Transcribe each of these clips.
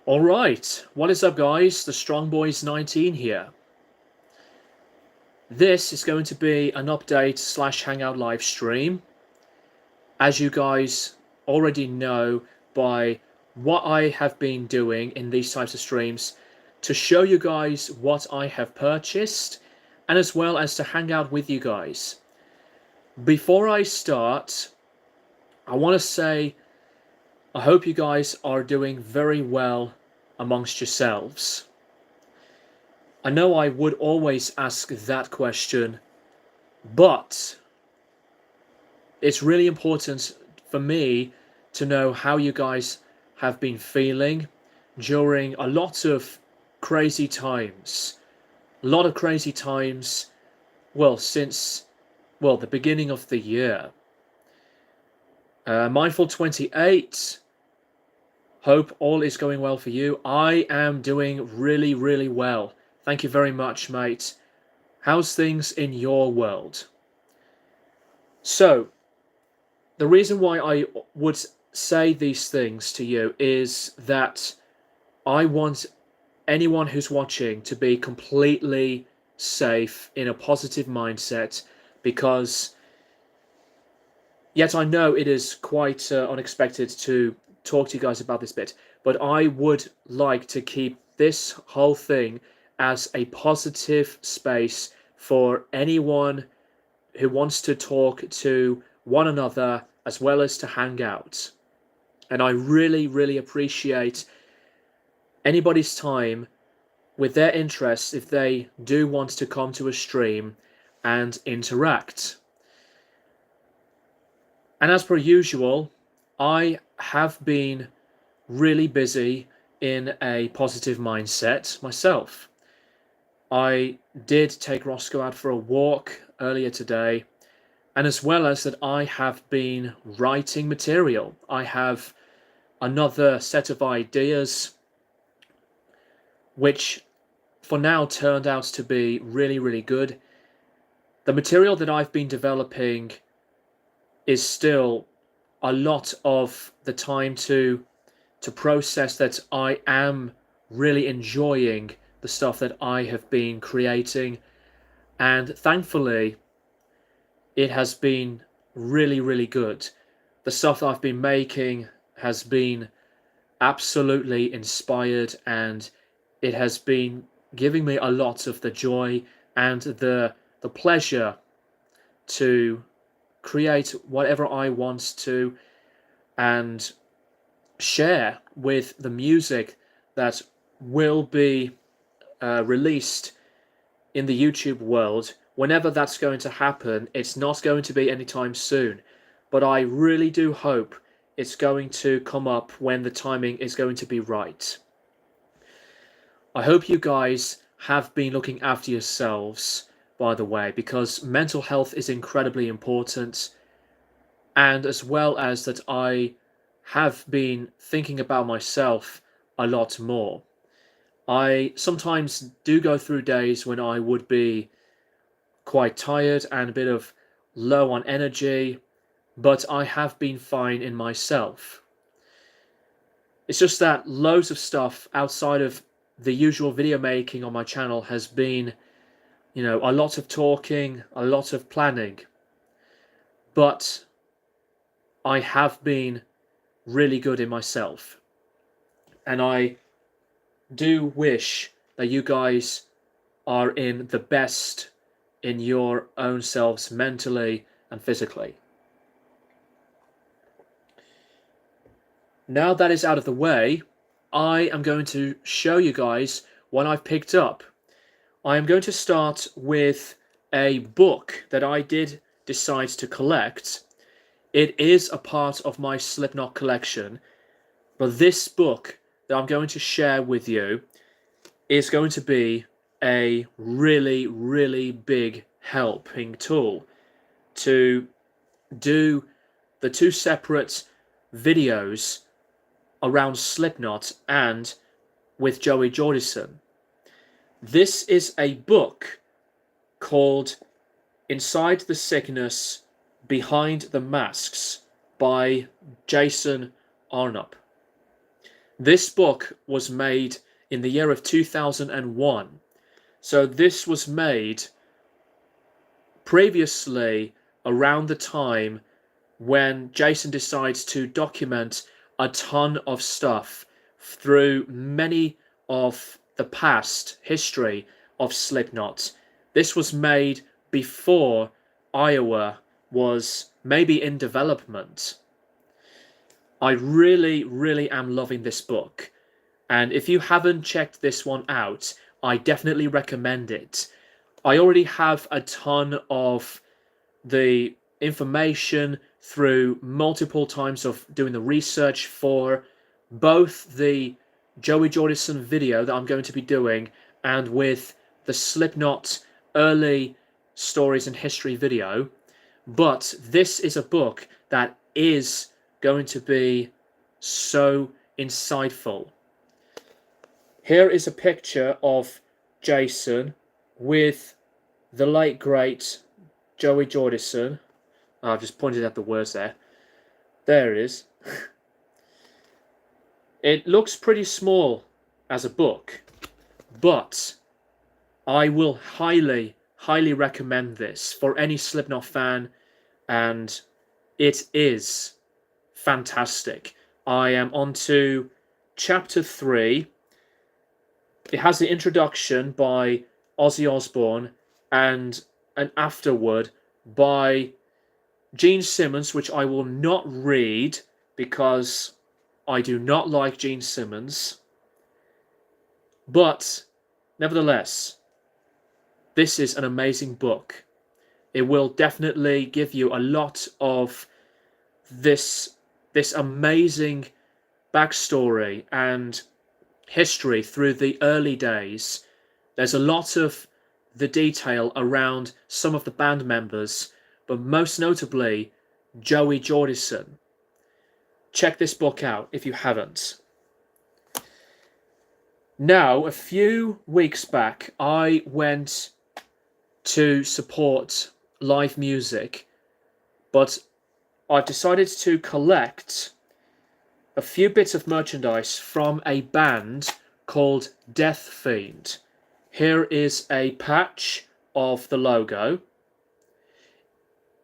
Alright, what is up guys? The Strong Boys 19 here. This is going to be an update slash hangout live stream. As you guys already know by what I have been doing in these types of streams, to show you guys what I have purchased and as well as to hang out with you guys. Before I start, I want to say I hope you guys are doing very well amongst yourselves. I know I would always ask that question, but it's really important for me to know how you guys have been feeling during a lot of crazy times. A lot of crazy times, well, since, the beginning of the year. Mindful 28, hope all is going well for you. I am doing really, really well. Thank you very much, mate. How's things in your world? So, the reason why I would say these things to you is that I want anyone who's watching to be completely safe in a positive mindset, because yet I know it is quite unexpected to talk to you guys about this bit, but I would like to keep this whole thing as a positive space for anyone who wants to talk to one another as well as to hang out. And I really, really appreciate anybody's time with their interests if they do want to come to a stream and interact. And as per usual, I have been really busy in a positive mindset myself. I did take Roscoe out for a walk earlier today, and as well as that, I have been writing material. I have another set of ideas which for now turned out to be really, really good. The material that I've been developing is still a lot of the time to process, that I am really enjoying the stuff that I have been creating, and thankfully it has been really, really good. The stuff that I've been making has been absolutely inspired, and it has been giving me a lot of the joy and the pleasure to create whatever I want to and share with the music that will be released in the YouTube world. Whenever that's going to happen, it's not going to be anytime soon, but I really do hope it's going to come up when the timing is going to be right. I hope you guys have been looking after yourselves, by the way, because mental health is incredibly important, and as well as that, I have been thinking about myself a lot more. I sometimes do go through days when I would be quite tired and a bit of low on energy, but I have been fine in myself. It's just that loads of stuff outside of the usual video making on my channel has been, a lot of talking, a lot of planning. But I have been really good in myself. And I do wish that you guys are in the best in your own selves, mentally and physically. Now that is out of the way, I am going to show you guys what I've picked up. I am going to start with a book that I did decide to collect. It is a part of my Slipknot collection, but this book that I'm going to share with you is going to be a really, really big helping tool to do the two separate videos around Slipknot and with Joey Jordison. This is a book called Inside the Sickness, Behind the Masks by Jason Arnott. This book was made in the year of 2001. So this was made previously around the time when Jason decides to document a ton of stuff through many of the past history of Slipknot. This was made before Iowa was maybe in development. I really, really am loving this book. And if you haven't checked this one out, I definitely recommend it. I already have a ton of the information through multiple times of doing the research for both the Joey Jordison video that I'm going to be doing and with the Slipknot early stories and history video. But this is a book that is going to be so insightful. Here is a picture of Jason with the late great Joey Jordison. I've just pointed out the words there. There it is. It looks pretty small as a book, but I will highly, highly recommend this for any Slipknot fan, and it is fantastic. I am on to chapter 3. It has the introduction by Ozzy Osbourne and an afterword by Gene Simmons, which I will not read because I do not like Gene Simmons. But nevertheless, this is an amazing book. It will definitely give you a lot of this amazing backstory and history through the early days. There's a lot of the detail around some of the band members, but most notably Joey Jordison. Check this book out if you haven't. Now, a few weeks back, I went to support live music, but I've decided to collect a few bits of merchandise from a band called Death Fiend. Here is a patch of the logo.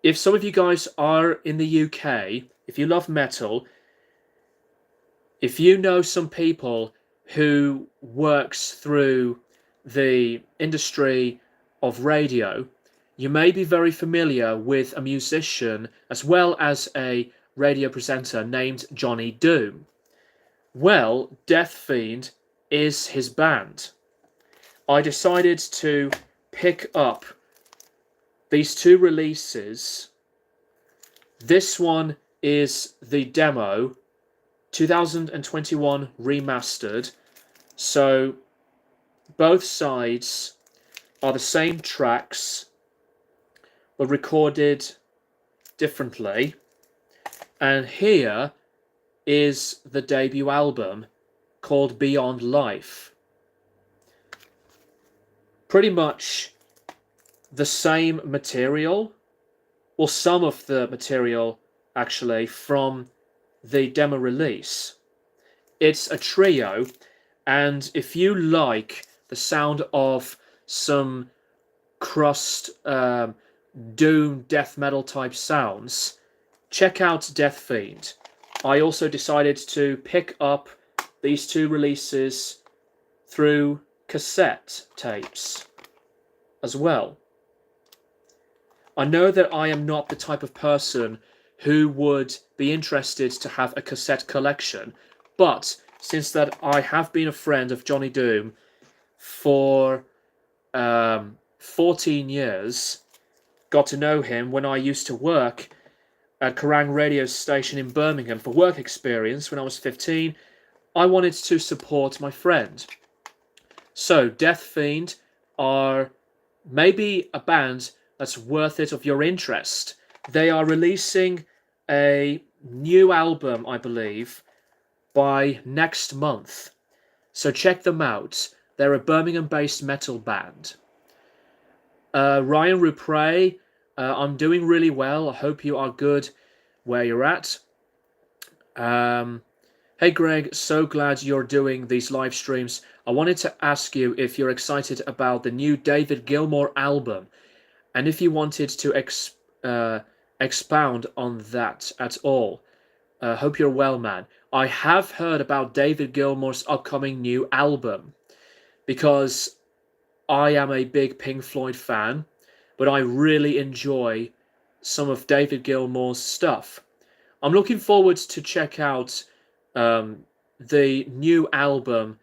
If some of you guys are in the UK, if you love metal, if you know some people who works through the industry of radio, you may be very familiar with a musician as well as a radio presenter named Johnny Doom. Well, Death Fiend is his band. I decided to pick up these two releases. This one is the demo, 2021 remastered. So both sides are the same tracks, but recorded differently. And here is the debut album called Beyond Life. Pretty much the same material, or some of the material actually, from the demo release. It's a trio, and if you like the sound of some crust, doom, death metal type sounds, check out Death Fiend. I also decided to pick up these two releases through cassette tapes as well. I know that I am not the type of person who would be interested to have a cassette collection, but since that I have been a friend of Johnny Doom for 14 years, got to know him when I used to work at Kerrang radio station in Birmingham for work experience when I was 15, I wanted to support my friend. So Death Fiend are maybe a band that's worth it of your interest. They are releasing a new album, I believe, by next month. So check them out. They're a Birmingham-based metal band. Ryan Rupre, I'm doing really well. I hope you are good where you're at. Hey Greg, so glad you're doing these live streams. I wanted to ask you if you're excited about the new David Gilmour album and if you wanted to expound on that at all. Hope you're well, man. I have heard about David Gilmour's upcoming new album because I am a big Pink Floyd fan, but I really enjoy some of David Gilmour's stuff. I'm looking forward to check out the new album,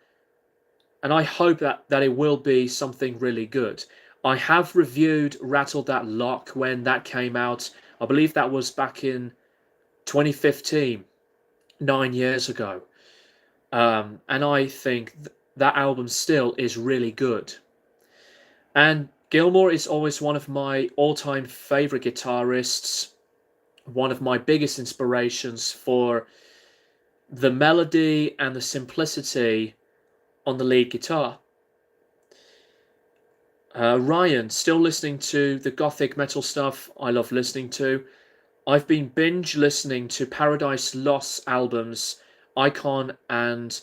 and I hope that it will be something really good. I have reviewed Rattle That Lock when that came out. I believe that was back in 2015, 9 years ago. And I think that album still is really good. And Gilmour is always one of my all-time favorite guitarists, one of my biggest inspirations for the melody and the simplicity on the lead guitar. Ryan, still listening to the gothic metal stuff I love listening to. I've been binge listening to Paradise Lost albums, Icon and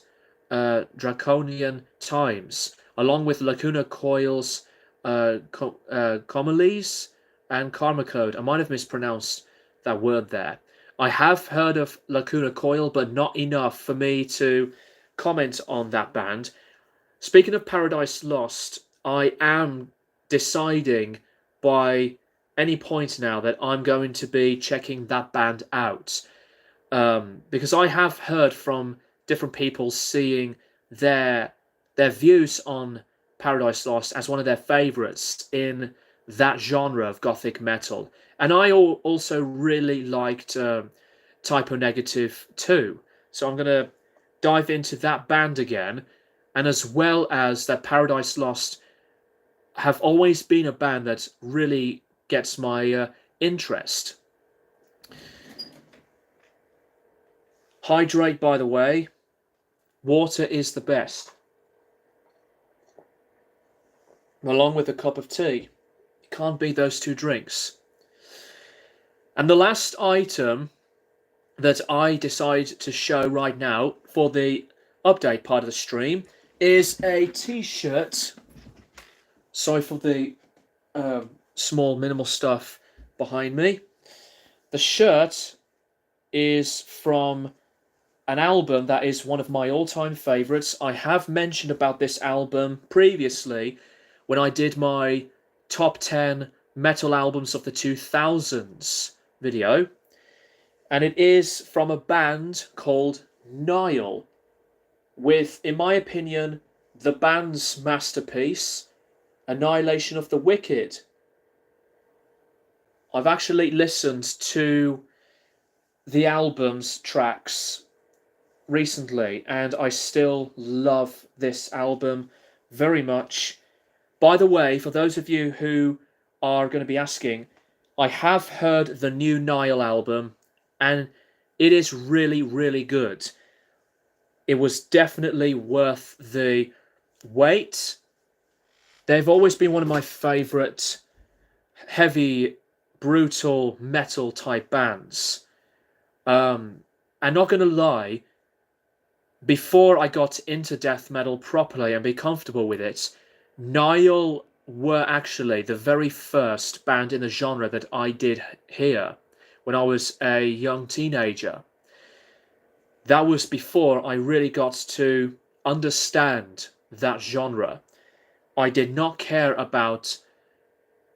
Draconian Times, along with Lacuna Coil's Comalies and Karma Code. I might have mispronounced that word there. I have heard of Lacuna Coil, but not enough for me to comment on that band. Speaking of Paradise Lost, I am deciding by any point now that I'm going to be checking that band out. Because I have heard from different people seeing their views on Paradise Lost as one of their favorites in that genre of gothic metal. And I also really liked Typo Negative too. So I'm going to dive into that band again. And as well as that Paradise Lost have always been a band that really gets my interest. Hydrate, by the way. Water is the best. Along with a cup of tea. You can't beat those two drinks. And the last item that I decide to show right now for the update part of the stream is a t-shirt. Sorry for the small minimal stuff behind me. The shirt is from an album that is one of my all-time favorites. I have mentioned about this album previously when I did my top 10 metal albums of the 2000s video, and it is from a band called Nile, with, in my opinion, the band's masterpiece, Annihilation of the Wicked. I've actually listened to the album's tracks recently, and I still love this album very much. By the way, for those of you who are going to be asking, I have heard the new Nile album, and it is really, really good. It was definitely worth the wait. They've always been one of my favourite heavy, brutal metal type bands. I'm not going to lie, before I got into death metal properly and be comfortable with it, Nile were actually the very first band in the genre that I did hear when I was a young teenager. That was before I really got to understand that genre. I did not care about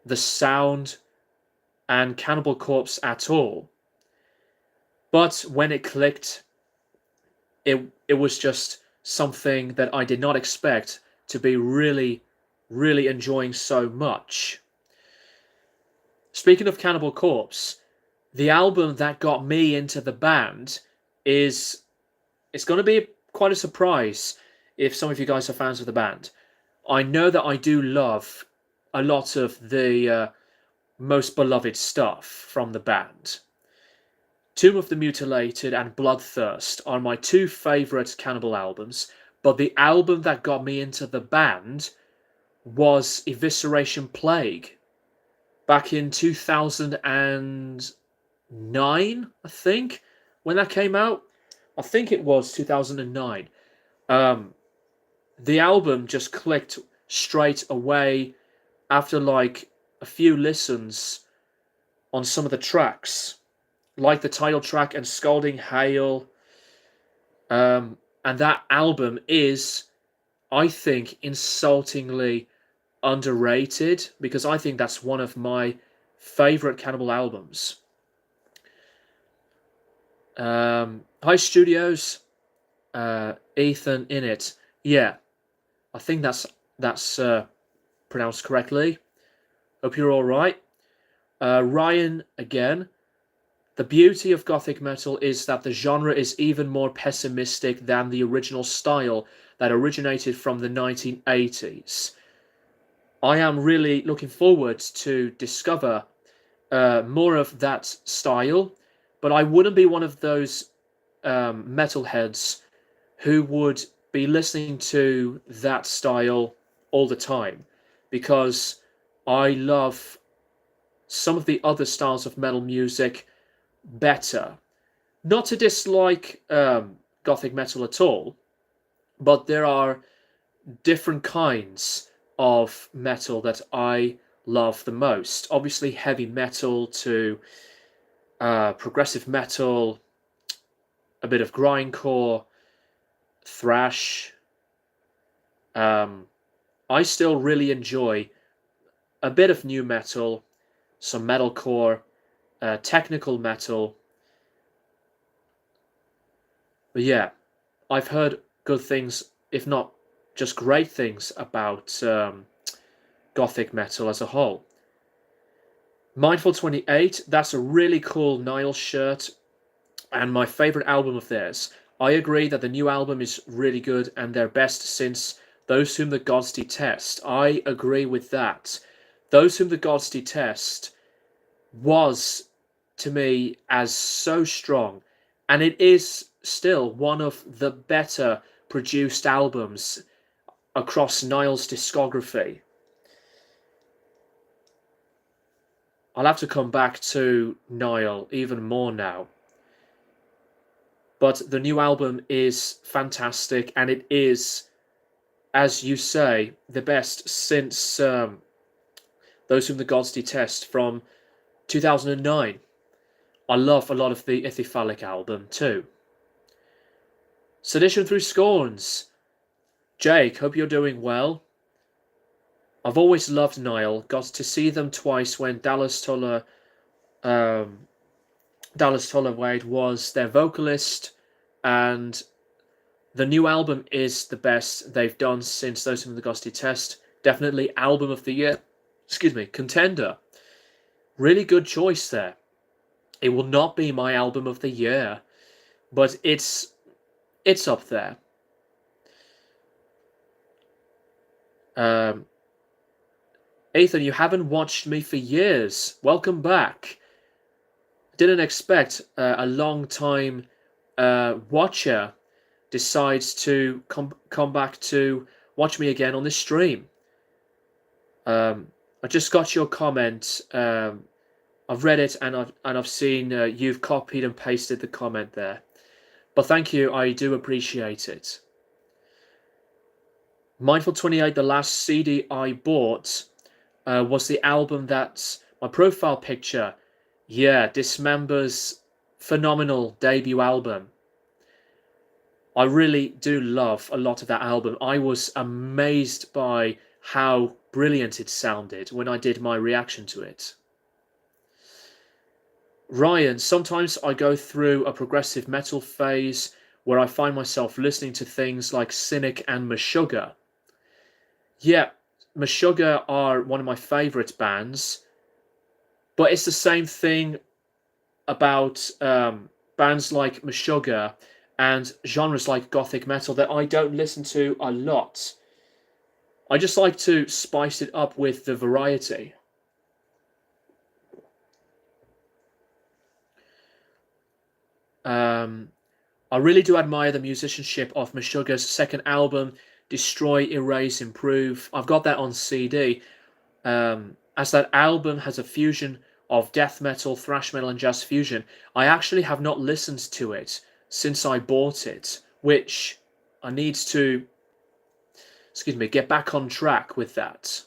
the sound and Cannibal Corpse at all. But when it clicked, it was just something that I did not expect to be really, really enjoying so much. Speaking of Cannibal Corpse, the album that got me into the band it's going to be quite a surprise if some of you guys are fans of the band. I know that I do love a lot of the most beloved stuff from the band. Tomb of the Mutilated and Bloodthirst are my two favourite Cannibal albums, but the album that got me into the band was Evisceration Plague back in 2009, I think, when that came out. I think it was 2009. Um, the album just clicked straight away after like a few listens on some of the tracks, like the title track and Scalding Hail. And that album is, I think, insultingly underrated because I think that's one of my favorite Cannibal albums. Hi Studios, Ethan in it. Yeah, I think that's pronounced correctly. Hope you're all right. Ryan again. The beauty of Gothic metal is that the genre is even more pessimistic than the original style that originated from the 1980s. I am really looking forward to discover more of that style, but I wouldn't be one of those metalheads who would be listening to that style all the time, because I love some of the other styles of metal music better. Not to dislike Gothic metal at all, but there are different kinds of metal that I love the most. Obviously, heavy metal to progressive metal, a bit of grindcore, thrash. I still really enjoy a bit of new metal, some metalcore, technical metal. But yeah, I've heard good things, if not just great things, about Gothic metal as a whole. Mindful 28, that's a really cool Nile shirt and my favorite album of theirs. I agree that the new album is really good and their best since Those Whom the Gods Detest. I agree with that. Those Whom the Gods Detest was, to me, as so strong, and it is still one of the better produced albums across Niall's discography. I'll have to come back to Niall even more now. But the new album is fantastic, and it is, as you say, the best since Those Whom the Gods Detest from 2009. I love a lot of the Ithyphallic album too. Sedition Through Scorns. Jake, hope you're doing well. I've always loved Niall. Got to see them twice when Dallas Toller Wade was their vocalist, and the new album is the best they've done since Those Whom the Gods Detest. Definitely album of the year. Excuse me, contender. Really good choice there. It will not be my album of the year, but it's up there. Ethan, you haven't watched me for years. Welcome back. Didn't expect a long time watcher decides to come back to watch me again on this stream. I just got your comment. I've read it and I've seen you've copied and pasted the comment there. But thank you, I do appreciate it. Mindful 28, the last CD I bought was the album that's my profile picture. Yeah, Dismember's phenomenal debut album. I really do love a lot of that album. I was amazed by how brilliant it sounded when I did my reaction to it. Ryan, sometimes I go through a progressive metal phase where I find myself listening to things like Cynic and Meshuggah. Yeah, Meshuggah are one of my favourite bands, but it's the same thing about bands like Meshuggah and genres like Gothic metal that I don't listen to a lot. I just like to spice it up with the variety. I really do admire the musicianship of Meshuggah's second album, Destroy, Erase, Improve. I've got that on CD, as that album has a fusion of death metal, thrash metal, and jazz fusion. I actually have not listened to it, since I bought it, which I need to, get back on track with that.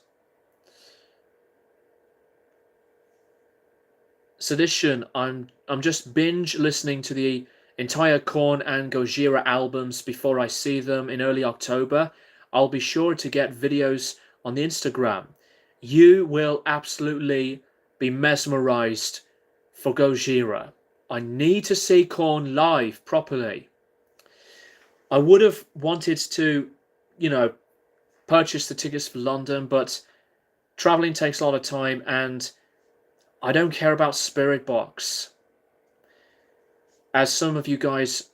Sedition, I'm just binge listening to the entire Korn and Gojira albums before I see them in early October. I'll be sure to get videos on the Instagram. You will absolutely be mesmerized for Gojira. I need to see Korn live properly. I would have wanted to, purchase the tickets for London, but traveling takes a lot of time and I don't care about Spirit Box. As some of you guys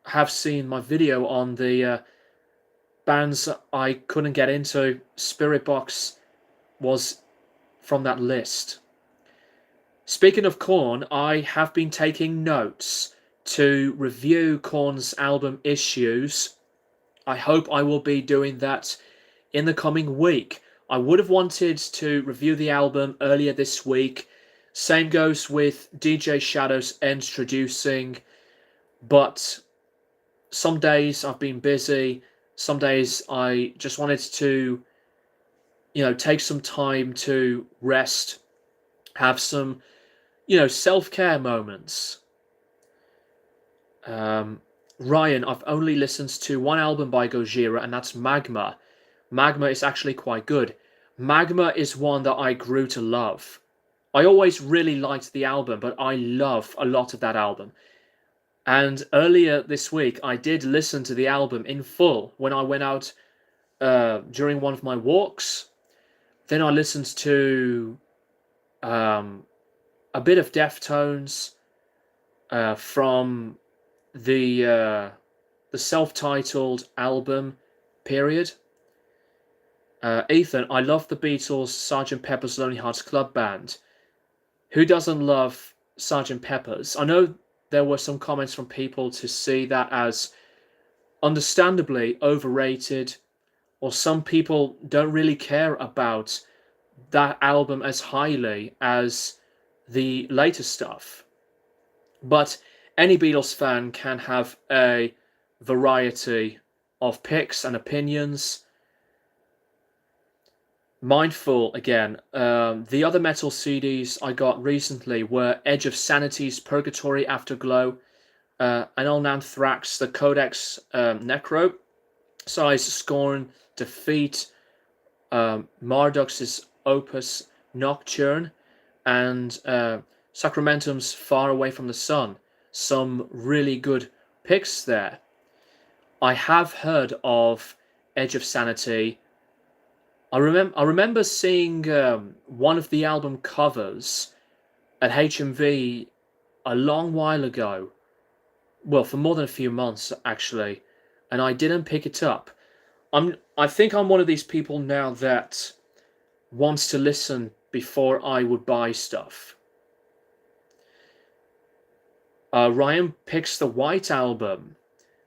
have seen my video on the bands I couldn't get into, Spirit Box was from that list. Speaking of Korn, I have been taking notes to review Korn's album Issues. I hope I will be doing that in the coming week. I would have wanted to review the album earlier this week. Same goes with DJ Shadow's Introducing, but some days I've been busy. Some days I just wanted to, take some time to rest, have some, self-care moments. Ryan, I've only listened to one album by Gojira, and that's Magma. Magma is actually quite good. Magma is one that I grew to love. I always really liked the album, but I love a lot of that album. And earlier this week, I did listen to the album in full when I went out during one of my walks. Then I listened to a bit of Deftones from the self-titled album period. Ethan, I love the Beatles' Sgt. Pepper's Lonely Hearts Club Band. Who doesn't love Sgt. Pepper's? I know there were some comments from people to see that as understandably overrated, or some people don't really care about that album as highly as the later stuff. But any Beatles fan can have a variety of picks and opinions. Mindful again. The other metal CDs I got recently were Edge of Sanity's Purgatory Afterglow, Anal Anthrax, the Codex Necro, Size Scorn, Defeat, Marduk's Opus Nocturne, and Sacramentum's Far Away from the Sun. Some really good picks there. I have heard of Edge of Sanity. I remember seeing one of the album covers at HMV a long while ago. Well, for more than a few months actually, and I didn't pick it up. I think I'm one of these people now that wants to listen before I would buy stuff. Ryan picks the White Album.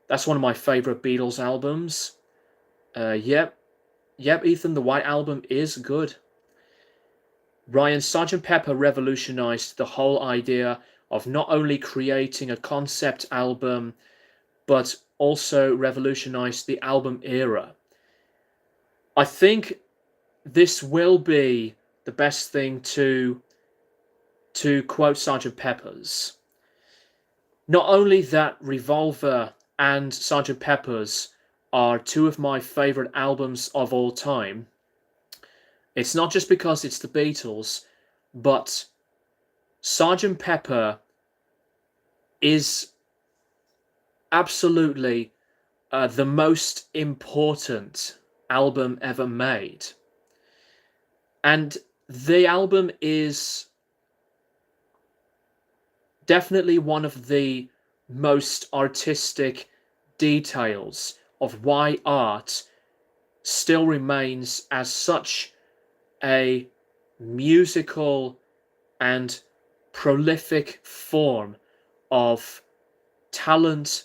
That's one of my favorite Beatles albums. Yep, Ethan, the White Album is good. Ryan, Sgt. Pepper revolutionized the whole idea of not only creating a concept album, but also revolutionized the album era. I think this will be the best thing to quote Sgt. Pepper's. Not only that, Revolver and Sgt. Pepper's are two of my favorite albums of all time. It's not just because it's the Beatles, but Sgt. Pepper is absolutely the most important album ever made. And the album is definitely one of the most artistic details of why art still remains as such a musical and prolific form of talent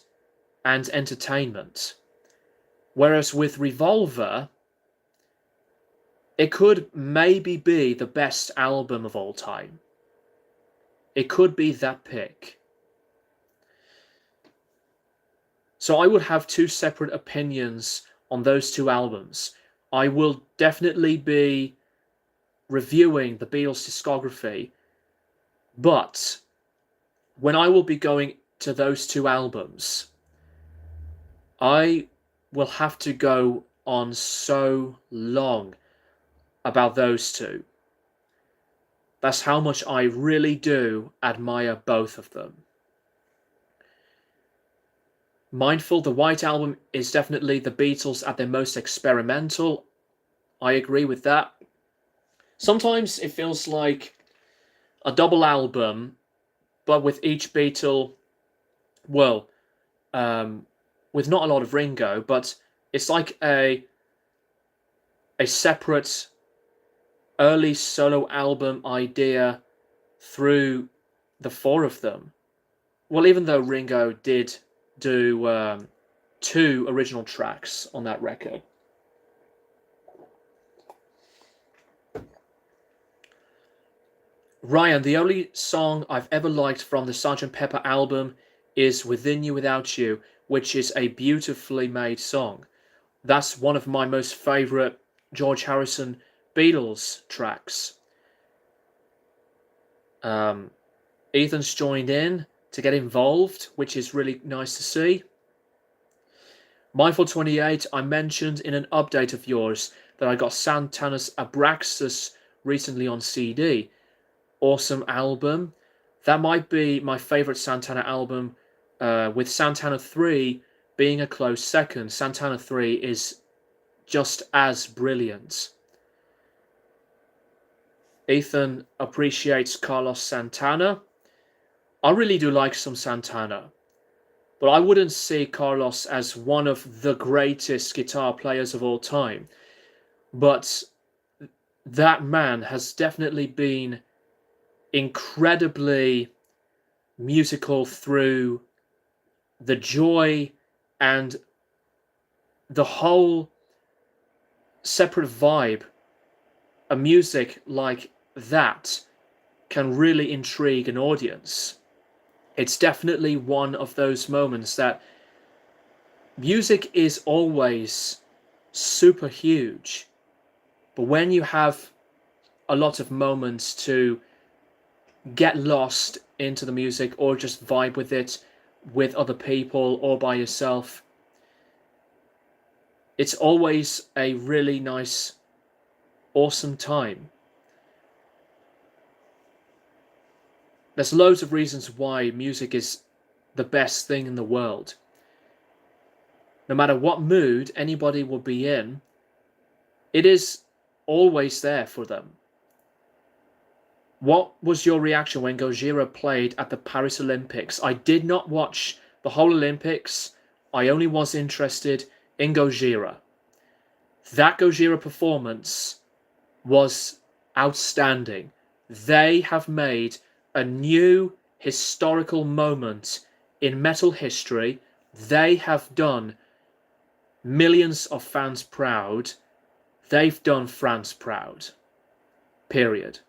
and entertainment. Whereas with Revolver, it could maybe be the best album of all time. It could be that pick. So I would have two separate opinions on those two albums. I will definitely be reviewing the Beatles discography, but when I will be going to those two albums, I will have to go on so long about those two. That's how much I really do admire both of them. Mindful, the White Album is definitely the Beatles at their most experimental. I agree with that. Sometimes it feels like a double album, but with each Beatle, well, with not a lot of Ringo, but it's like a separate early solo album idea through the four of them. Well, even though Ringo did do two original tracks on that record. Ryan, the only song I've ever liked from the Sgt. Pepper album is Within You Without You, which is a beautifully made song. That's one of my most favourite George Harrison Beatles tracks. Ethan's joined in to get involved, which is really nice to see. Mindful28, I mentioned in an update of yours that I got Santana's Abraxas recently on CD. Awesome album. That might be my favourite Santana album, with Santana 3 being a close second. Santana 3 is just as brilliant. Ethan appreciates Carlos Santana. I really do like some Santana, but I wouldn't see Carlos as one of the greatest guitar players of all time. But that man has definitely been incredibly musical through the joy and the whole separate vibe. A music like that can really intrigue an audience. It's definitely one of those moments that music is always super huge, but when you have a lot of moments to get lost into the music or just vibe with it with other people or by yourself, it's always a really nice, awesome time. There's loads of reasons why music is the best thing in the world. No matter what mood anybody will be in, it is always there for them. What was your reaction when Gojira played at the Paris Olympics? I did not watch the whole Olympics. I only was interested in Gojira. That Gojira performance was outstanding. They have made a new historical moment in metal history. They have done millions of fans proud. They've done France proud. Period.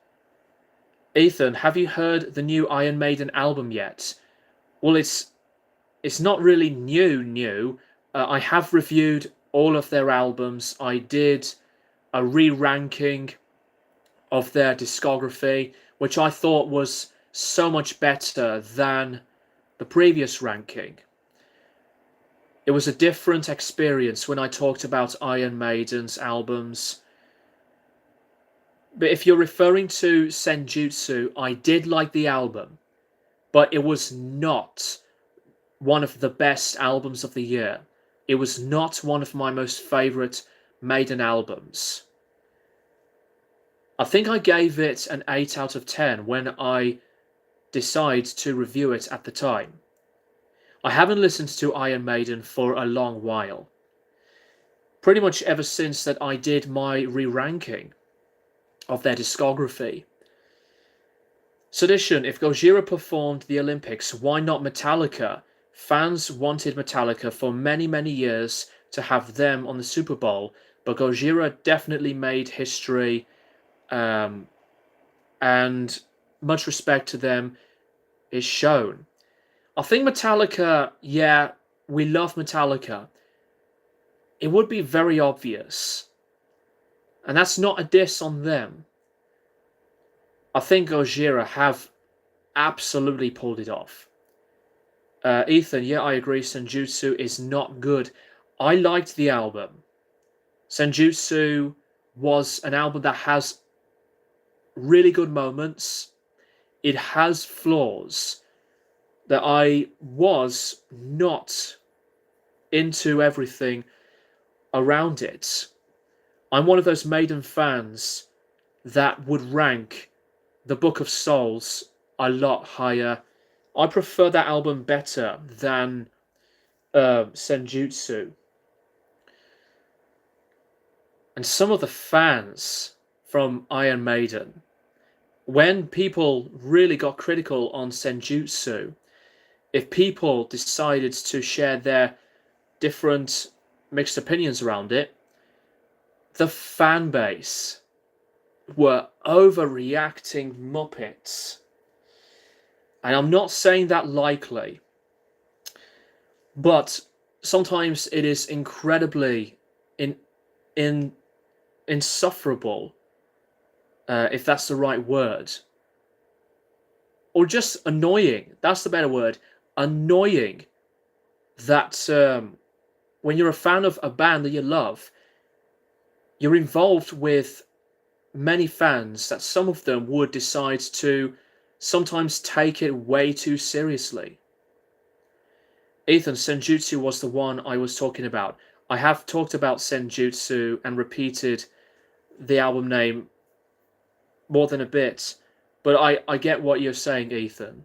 Ethan, have you heard the new Iron Maiden album yet? Well, it's not really new. I have reviewed all of their albums. I did a re-ranking of their discography, which I thought was so much better than the previous ranking. It was a different experience when I talked about Iron Maiden's albums. But if you're referring to Senjutsu, I did like the album, but it was not one of the best albums of the year. It was not one of my most favourite Maiden albums. I think I gave it an 8 out of 10 when I decided to review it at the time. I haven't listened to Iron Maiden for a long while. Pretty much ever since that I did my re-ranking of their discography. Sedition, if Gojira performed the Olympics, why not Metallica? Fans wanted Metallica for many years to have them on the Super Bowl, but Gojira definitely made history, and much respect to them is shown. I think Metallica, yeah, we love Metallica, it would be very obvious. And that's not a diss on them. I think Gojira have absolutely pulled it off. Ethan, yeah, I agree. Senjutsu is not good. I liked the album. Senjutsu was an album that has really good moments. It has flaws that I was not into everything around it. I'm one of those Maiden fans that would rank the Book of Souls a lot higher. I prefer that album better than Senjutsu. And some of the fans from Iron Maiden, when people really got critical on Senjutsu, if people decided to share their different mixed opinions around it, the fan base were overreacting muppets. And I'm not saying that lightly, but sometimes it is incredibly in insufferable, if that's the right word, or just annoying. That's the better word. Annoying that when you're a fan of a band that you love, you're involved with many fans that some of them would decide to sometimes take it way too seriously. Ethan, Senjutsu was the one I was talking about. I have talked about Senjutsu and repeated the album name more than a bit, but I get what you're saying, Ethan.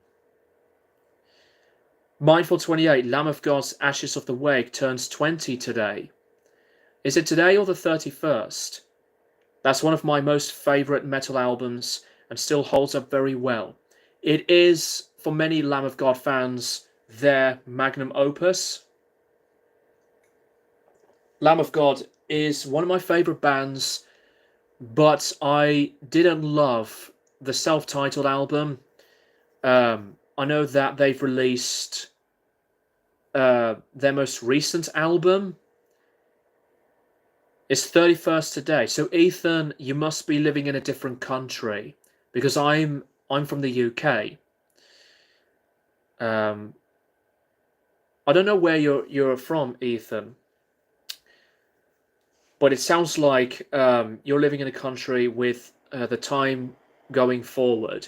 Mindful28, Lamb of God's Ashes of the Wake turns 20 today. Is it today or the 31st? That's one of my most favourite metal albums and still holds up very well. It is, for many Lamb of God fans, their magnum opus. Lamb of God is one of my favourite bands, but I didn't love the self-titled album. I know that they've released their most recent album. It's 31st today. So Ethan, you must be living in a different country, because I'm from the UK. I don't know where you're from, Ethan, but it sounds like you're living in a country with the time going forward.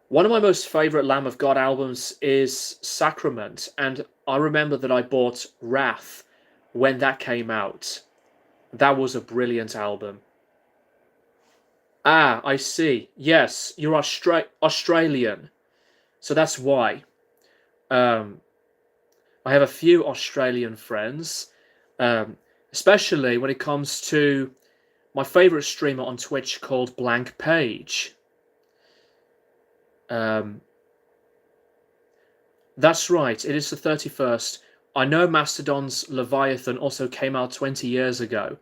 One of my most favourite Lamb of God albums is Sacrament, and I remember that I bought Wrath when that came out. That was a brilliant album. Ah, I see. Yes, you're Australian, so that's why. I have a few Australian friends, especially when it comes to my favourite streamer on Twitch called Blank Page. That's right, it is the 31st. I know Mastodon's Leviathan also came out 20 years ago.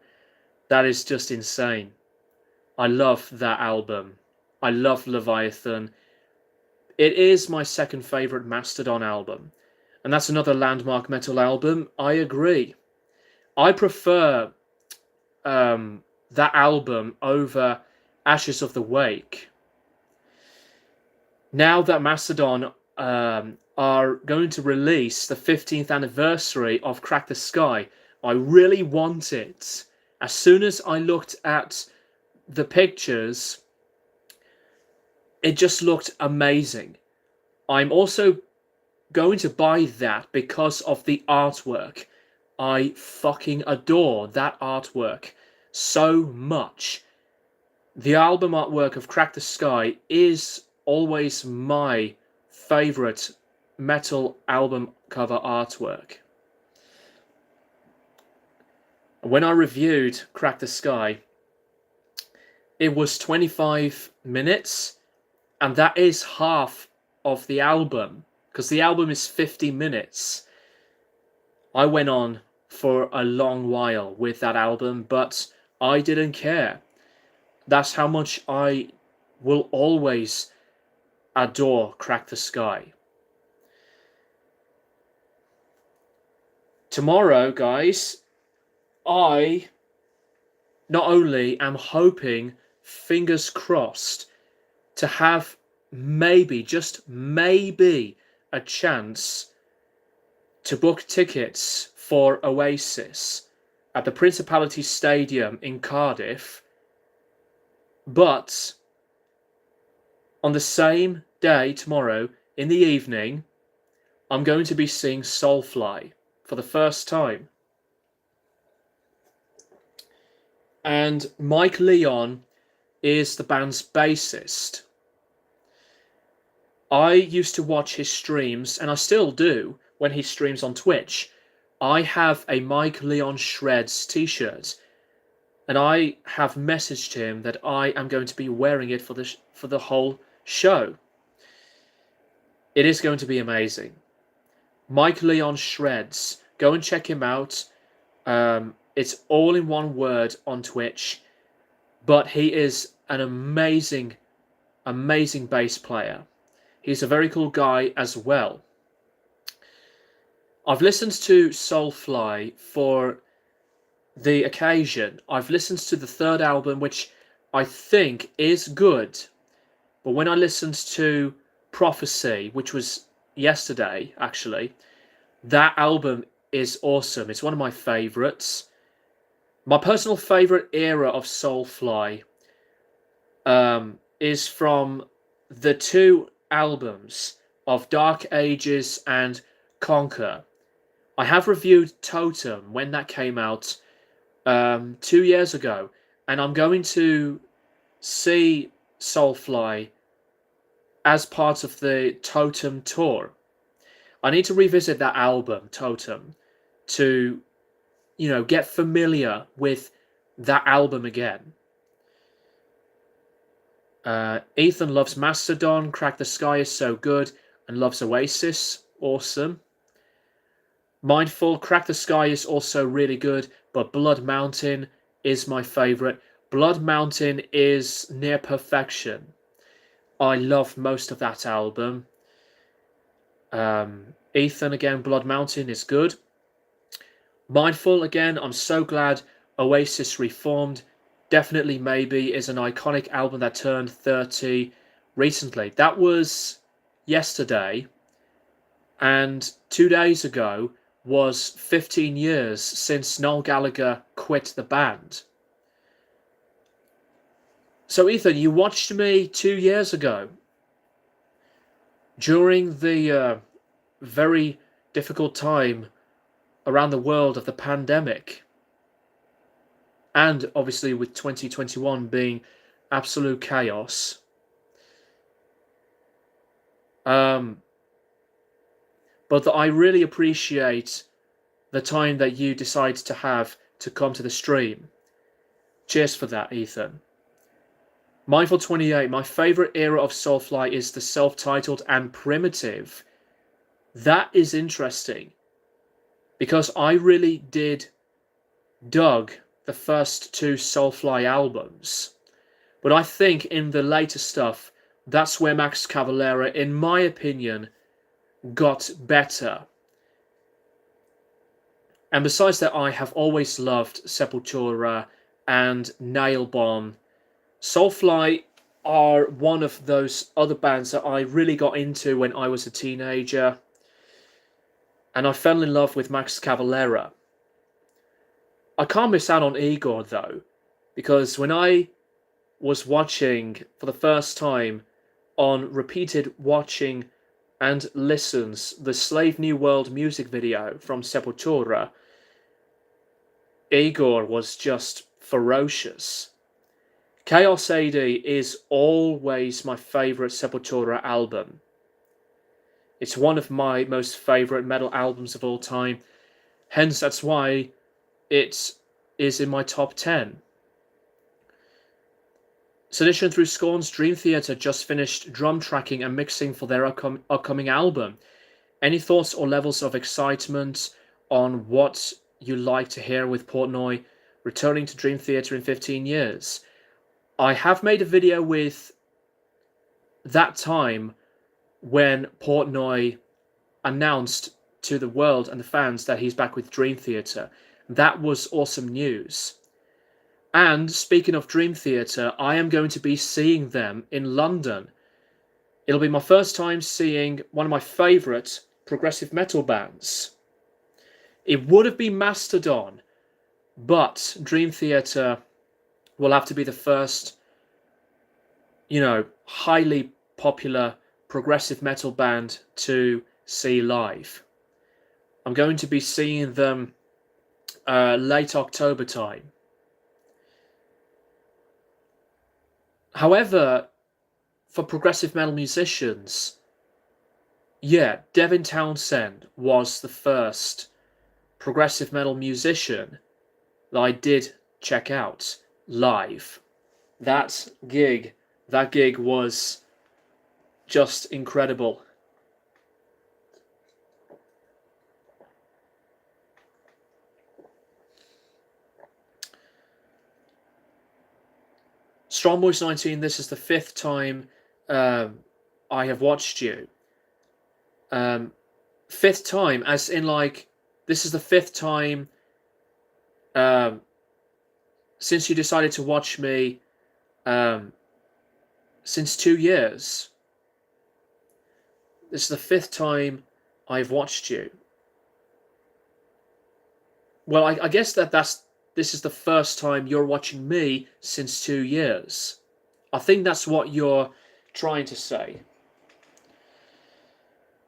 That is just insane. I love that album. I love Leviathan. It is my second favourite Mastodon album. And that's another landmark metal album. I agree. I prefer that album over Ashes of the Wake. Now that Mastodon are going to release the 15th anniversary of Crack the Sky, I really want it. As soon as I looked at the pictures, it just looked amazing. I'm also going to buy that because of the artwork. I fucking adore that artwork so much. The album artwork of Crack the Sky is always my favourite metal album cover artwork. When I reviewed Crack the Sky, it was 25 minutes, and that is half of the album, because the album is 50 minutes. I went on for a long while with that album, but I didn't care. That's how much I will always adore Crack the Sky. Tomorrow, guys, I not only am hoping, fingers crossed, to have maybe, just maybe, a chance to book tickets for Oasis at the Principality Stadium in Cardiff, but on the same day, tomorrow, in the evening, I'm going to be seeing Soulfly for the first time. And Mike Leon is the band's bassist. I used to watch his streams, and I still do, when he streams on Twitch. I have a Mike Leon Shreds t-shirt, and I have messaged him that I am going to be wearing it for the whole show. It is going to be amazing. Mike Leon Shreds. Go and check him out. It's all in one word on Twitch, but he is an amazing, amazing bass player. He's a very cool guy as well. I've listened to Soulfly for the occasion. I've listened to the third album, which I think is good. But when I listened to Prophecy, which was yesterday, actually, that album is awesome. It's one of my favourites. My personal favourite era of Soulfly is from the two albums of Dark Ages and Conquer. I have reviewed Totem when that came out 2 years ago, and I'm going to see Soulfly as part of the Totem tour. I need to revisit that album, Totem, to, get familiar with that album again. Ethan loves Mastodon. Crack the Sky is so good, and loves Oasis. Awesome. Mindful. Crack the Sky is also really good, but Blood Mountain is my favourite. Blood Mountain is near perfection. I love most of that album. Ethan, again, Blood Mountain is good. Mindful, again, I'm so glad Oasis reformed. Definitely Maybe is an iconic album that turned 30 recently. That was yesterday, and 2 days ago was 15 years since Noel Gallagher quit the band. So Ethan, you watched me 2 years ago during the very difficult time around the world of the pandemic, and obviously with 2021 being absolute chaos. But I really appreciate the time that you decide to have to come to the stream. Cheers for that, Ethan. Mindful 28, my favourite era of Soulfly is the self-titled and Primitive. That is interesting, because I really did dug the first two Soulfly albums. But I think in the later stuff, that's where Max Cavalera, in my opinion, got better. And besides that, I have always loved Sepultura and Nailbomb. Soulfly are one of those other bands that I really got into when I was a teenager. And I fell in love with Max Cavalera. I can't miss out on Igor, though, because when I was watching for the first time on repeated watching and listens the Slave New World music video from Sepultura, Igor was just ferocious. Chaos AD is always my favourite Sepultura album. It's one of my most favourite metal albums of all time, hence that's why it is in my top 10. Sedition Through Scorn's Dream Theater just finished drum tracking and mixing for their upcoming album. Any thoughts or levels of excitement on what you like to hear with Portnoy returning to Dream Theater in 15 years? I have made a video with that time when Portnoy announced to the world and the fans that he's back with Dream Theater. That was awesome news. And speaking of Dream Theater, I am going to be seeing them in London. It'll be my first time seeing one of my favourite progressive metal bands. It would have been Mastodon, but Dream Theater will have to be the first, highly popular progressive metal band to see live. I'm going to be seeing them late October time. However, for progressive metal musicians, yeah, Devin Townsend was the first progressive metal musician that I did check out live. That gig was just incredible. Strongboys 19, this is the 5th time I have watched you. 5th time, as in like, this is the 5th time since you decided to watch me since 2 years. This is the 5th time I've watched you. Well, I guess this is the first time you're watching me since 2 years. I think that's what you're trying to say.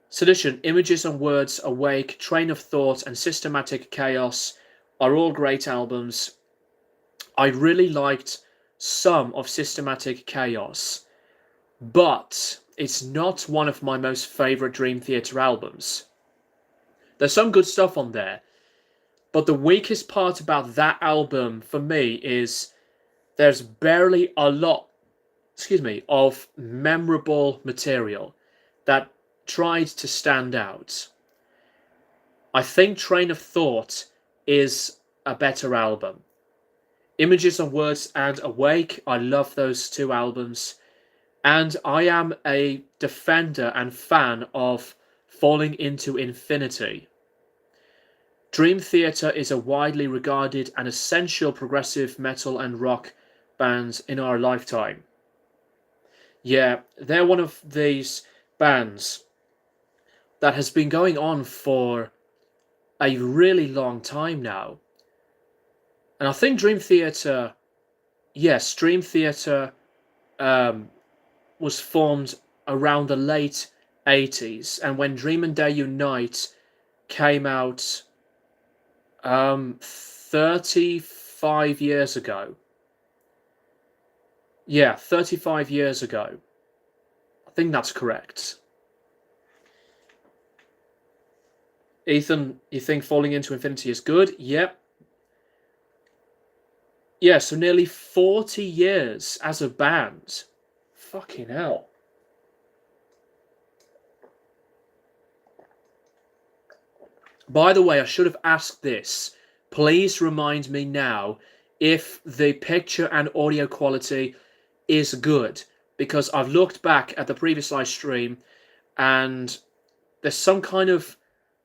Sedition, Images and Words, Awake, Train of Thought, and Systematic Chaos are all great albums. I really liked some of Systematic Chaos, but it's not one of my most favourite Dream Theater albums. There's some good stuff on there, but the weakest part about that album for me is there's barely a lot, of memorable material that tried to stand out. I think Train of Thought is a better album. Images and Words and Awake, I love those 2 albums. And I am a defender and fan of Falling into Infinity. Dream Theater is a widely regarded and essential progressive metal and rock band in our lifetime. Yeah, they're one of these bands that has been going on for a really long time now. And I think Dream Theater, yes, Dream Theater was formed around the late 80s. And when Dream and Day Unite came out 35 years ago. Yeah, 35 years ago. I think that's correct. Ethan, you think Falling into Infinity is good? Yep. Yeah, so nearly 40 years as a band. Fucking hell. By the way, I should have asked this. Please remind me now if the picture and audio quality is good, because I've looked back at the previous live stream and there's some kind of,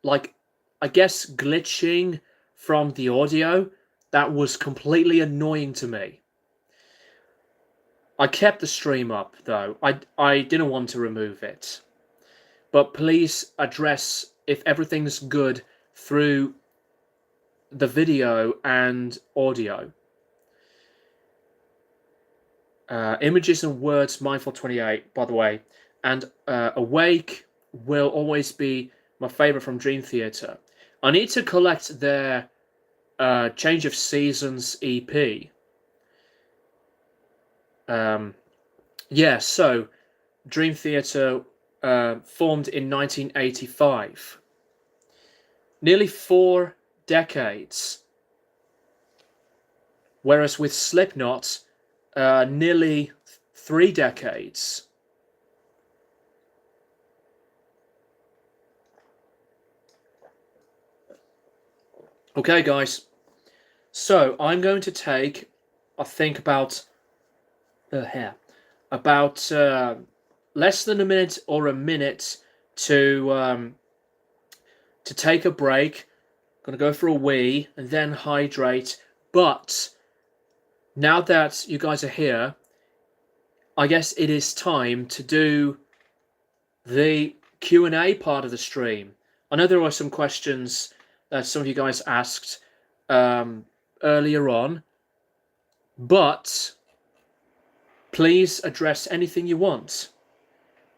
like, I guess glitching from the audio that was completely annoying to me. I kept the stream up though. I didn't want to remove it. But please address if everything's good through the video and audio. Images and Words, Mindful 28, by the way. And Awake will always be my favourite from Dream Theater. I need to collect their Change of Seasons EP. Yeah, so Dream Theater formed in 1985. Nearly 4 decades. Whereas with Slipknot, nearly 3 decades. Okay, guys. So I'm going to take, I think, about less than a minute or a minute to to take a break. Gonna go for a wee and then hydrate. But now that you guys are here, I guess it is time to do the Q&A part of the stream. I know there were some questions that some of you guys asked earlier on, but please address anything you want.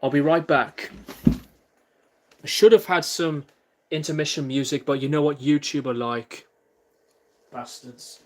I'll be right back. I should have had some intermission music, but you know what YouTube are like. Bastards.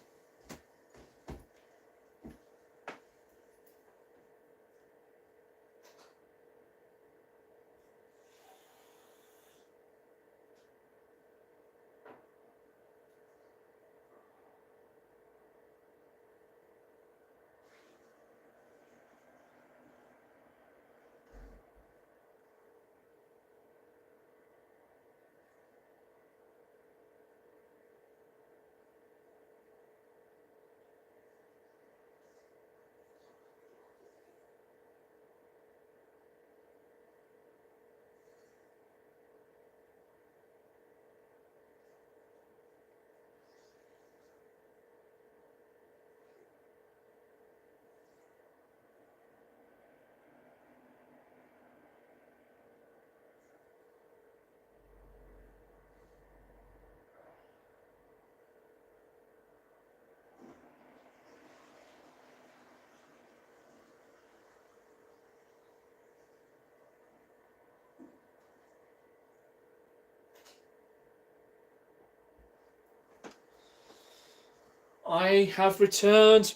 I have returned.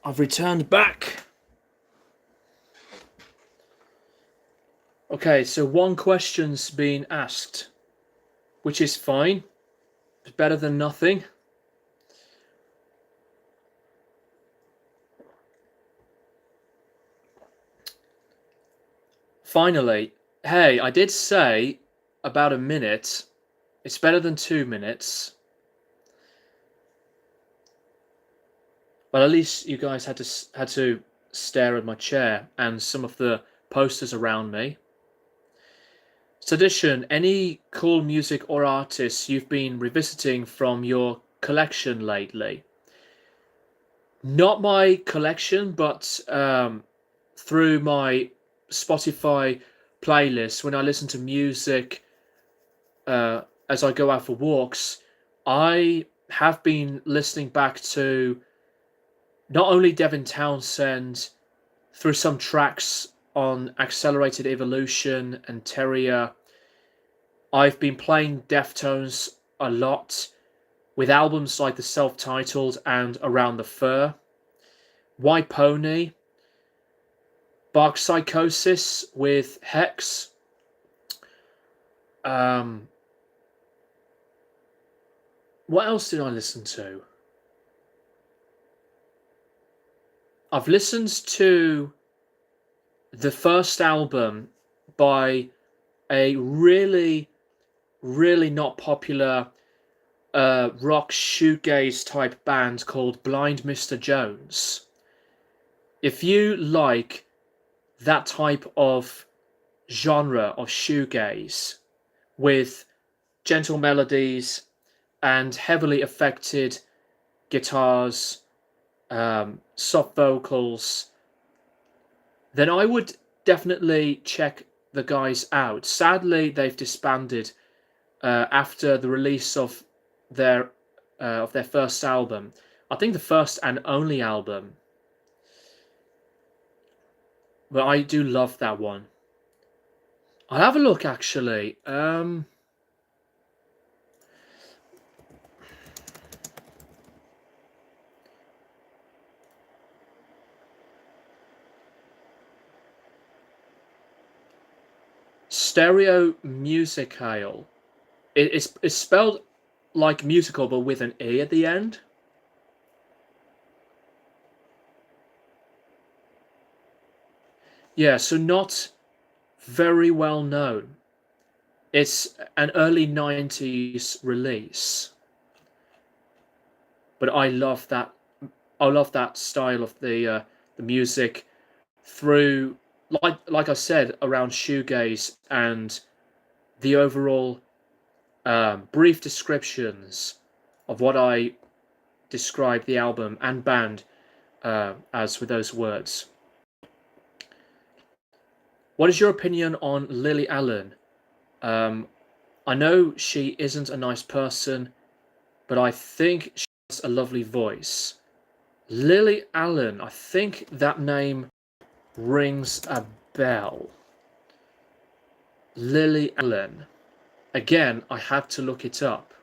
I've returned back. Okay, so one question's been asked, which is fine. It's better than nothing. Finally, hey, I did say about a minute. It's better than 2 minutes. Well, at least you guys had to stare at my chair and some of the posters around me. Sedition, any cool music or artists you've been revisiting from your collection lately? Not my collection, but through my Spotify playlist, when I listen to music as I go out for walks, I have been listening back to not only Devin Townsend through some tracks on Accelerated Evolution and Terrier. I've been playing Deftones a lot with albums like the self-titled and Around the Fur. Why Pony? Bark Psychosis with Hex. What else did I listen to? I've listened to the first album by a really not popular rock shoegaze type band called Blind Mr. Jones. If you like that type of genre of shoegaze with gentle melodies and heavily affected guitars, soft vocals, then I would definitely check the guys out. Sadly, they've disbanded after the release of their first album. I think the first and only album. But I do love that one. I'll have a look actually. Stereo Musicale. It's spelled like musical but with an E at the end. Yeah, so not very well known. It's an early 90s release. But I love that style of the music through like I said around shoegaze and the overall brief descriptions of what I describe the album and band as with those words. What is your opinion on Lily Allen? I know she isn't a nice person, but I think she has a lovely voice. Lily Allen, I think that name rings a bell. Lily Allen. Again, I had to look it up.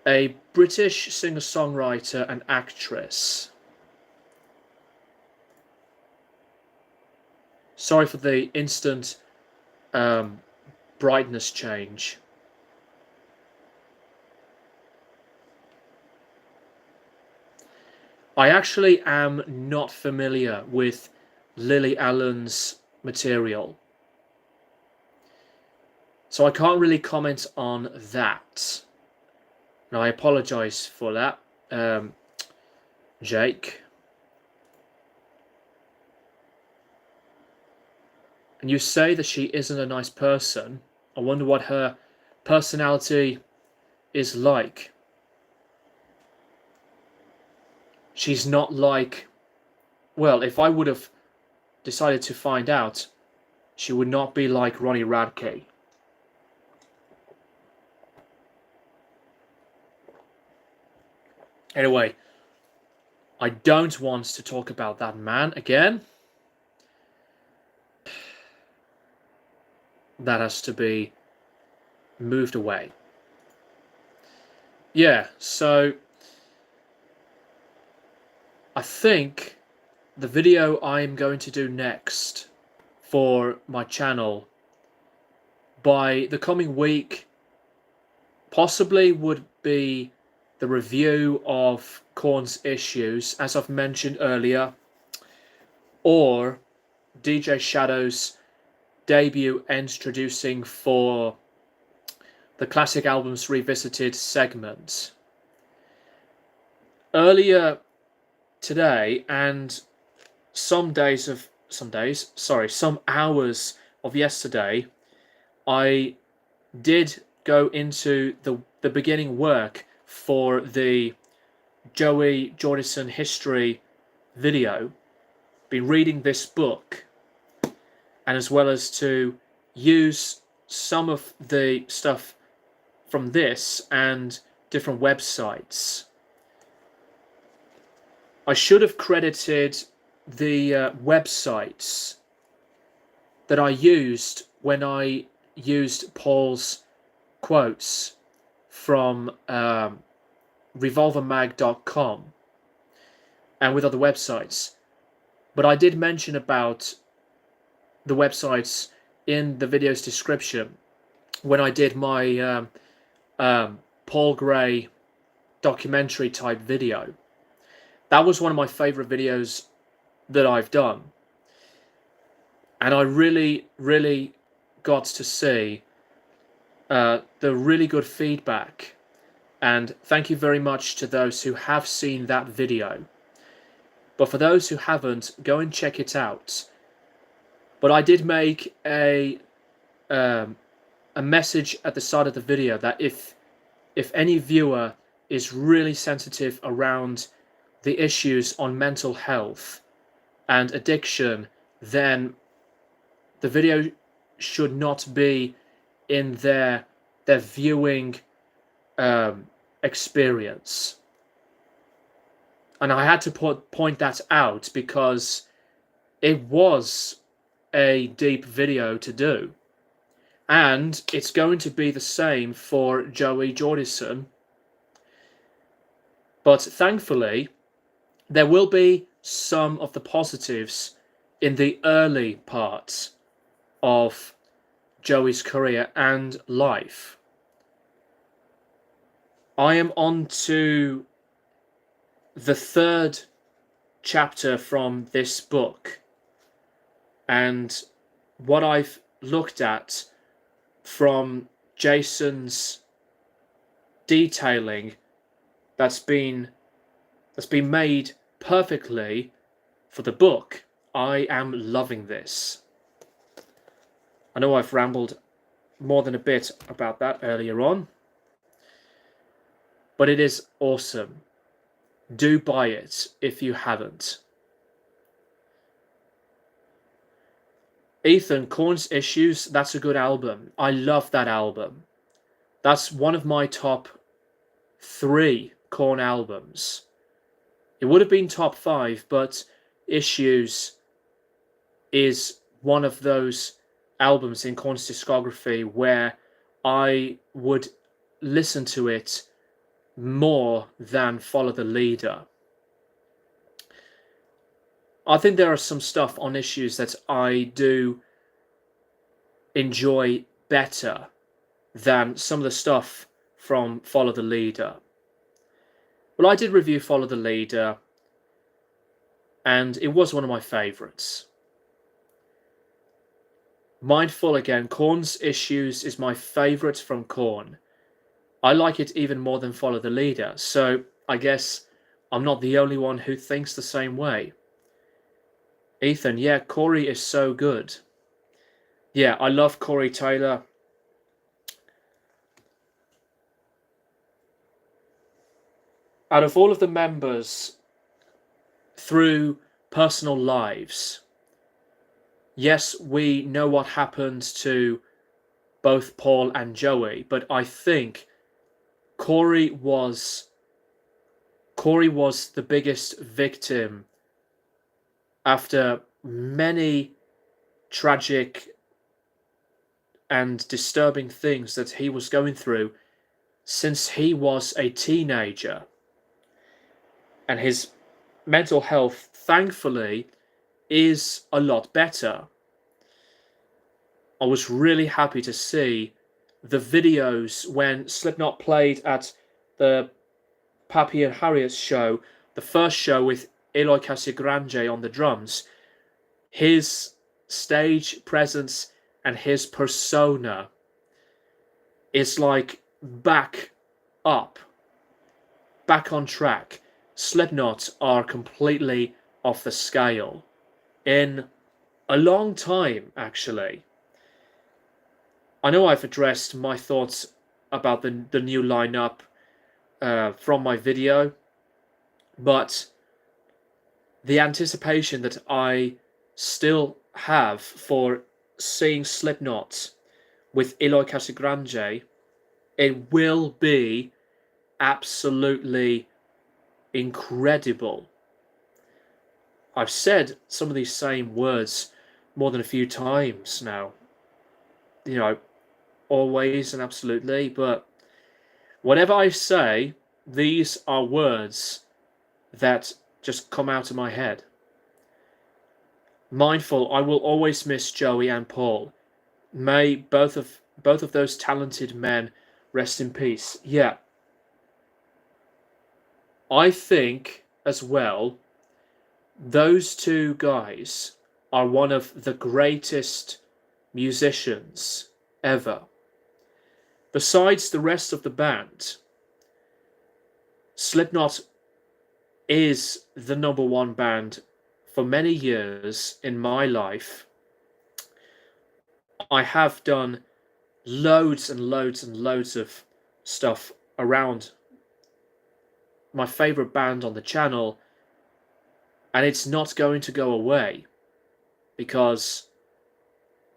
A British singer-songwriter and actress. Sorry for the instant brightness change. I actually am not familiar with Lily Allen's material, so I can't really comment on that. And I apologize for that, Jake. And you say that she isn't a nice person. I wonder what her personality is like. She's not like... Well, if I would have decided to find out, she would not be like Ronnie Radke. Anyway, I don't want to talk about that man again. That has to be moved away. Yeah, so I think the video I'm going to do next for my channel by the coming week possibly would be the review of Korn's Issues, as I've mentioned earlier, or DJ Shadow's debut introducing for the Classic Albums Revisited segment. Earlier today and some hours of yesterday, I did go into the beginning work for the Joey Jordison history video, been reading this book, and as well as to use some of the stuff from this and different websites. I should have credited the websites that I used when I used Paul's quotes from revolvermag.com and with other websites. But I did mention about the websites in the video's description when I did my Paul Gray documentary type video. That was one of my favorite videos that I've done. And I really got to see the really good feedback. And thank you very much to those who have seen that video. But for those who haven't, go and check it out. But I did make a message at the start of the video that if any viewer is really sensitive around the issues on mental health and addiction, then the video should not be in their viewing experience. And I had to point that out because it was a deep video to do. And it's going to be the same for Joey Jordison. But thankfully, there will be some of the positives in the early parts of Joey's career and life. I am on to the third chapter from this book, and what I've looked at from Jason's detailing that's been made perfectly for the book. I am loving this. I know I've rambled more than a bit about that earlier on, but it is awesome. Do buy it if you haven't. Ethan, Korn's Issues, that's a good album. I love that album. That's one of my top 3 Korn albums. It would have been top 5, but Issues is one of those albums in Korn's discography where I would listen to it more than Follow the Leader. I think there are some stuff on Issues that I do enjoy better than some of the stuff from Follow the Leader. Well, I did review Follow the Leader, and it was one of my favourites. Mindful again, Korn's Issues is my favourite from Korn. I like it even more than Follow the Leader, so I guess I'm not the only one who thinks the same way. Ethan, yeah, Corey is so good. Yeah, I love Corey Taylor. Out of all of the members through personal lives, yes, we know what happened to both Paul and Joey, but I think Corey was the biggest victim after many tragic and disturbing things that he was going through since he was a teenager. And his mental health, thankfully, is a lot better. I was really happy to see the videos when Slipknot played at the Pappy and Harriet's show, the first show with Eloy Casagrande on the drums. His stage presence and his persona is like back up, back on track. Slipknot are completely off the scale in a long time, actually. I know I've addressed my thoughts about the new lineup from my video, but the anticipation that I still have for seeing Slipknot with Eloy Casagrande, it will be absolutely incredible. I've said some of these same words more than a few times now. You know, always and absolutely, but whatever I say, these are words that just come out of my head. Mindful, I will always miss Joey and Paul. May both of those talented men rest in peace. Yeah. I think as well, those two guys are one of the greatest musicians ever. Besides the rest of the band, Slipknot is the #1 band for many years in my life. I have done loads and loads and loads of stuff around my favorite band on the channel, and it's not going to go away, because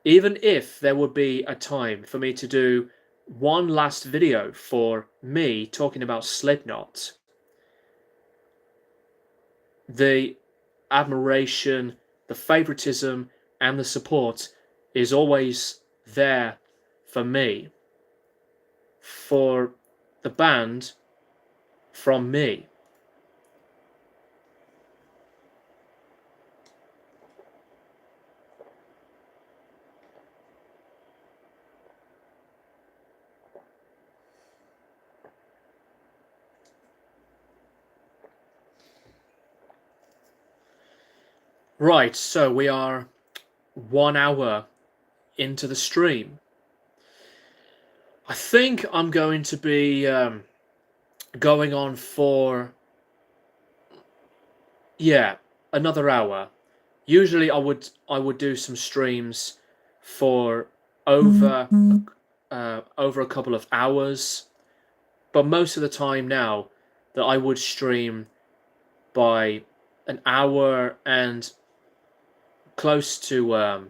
even if there would be a time for me to do one last video for me talking about Slipknot, the admiration, the favoritism, and the support is always there for me, for the band, from me. Right, so we are 1 hour into the stream. I think I'm going to be going on for, yeah, another hour. Usually I would do some streams for over over a couple of hours, but most of the time now that I would stream by an hour and close to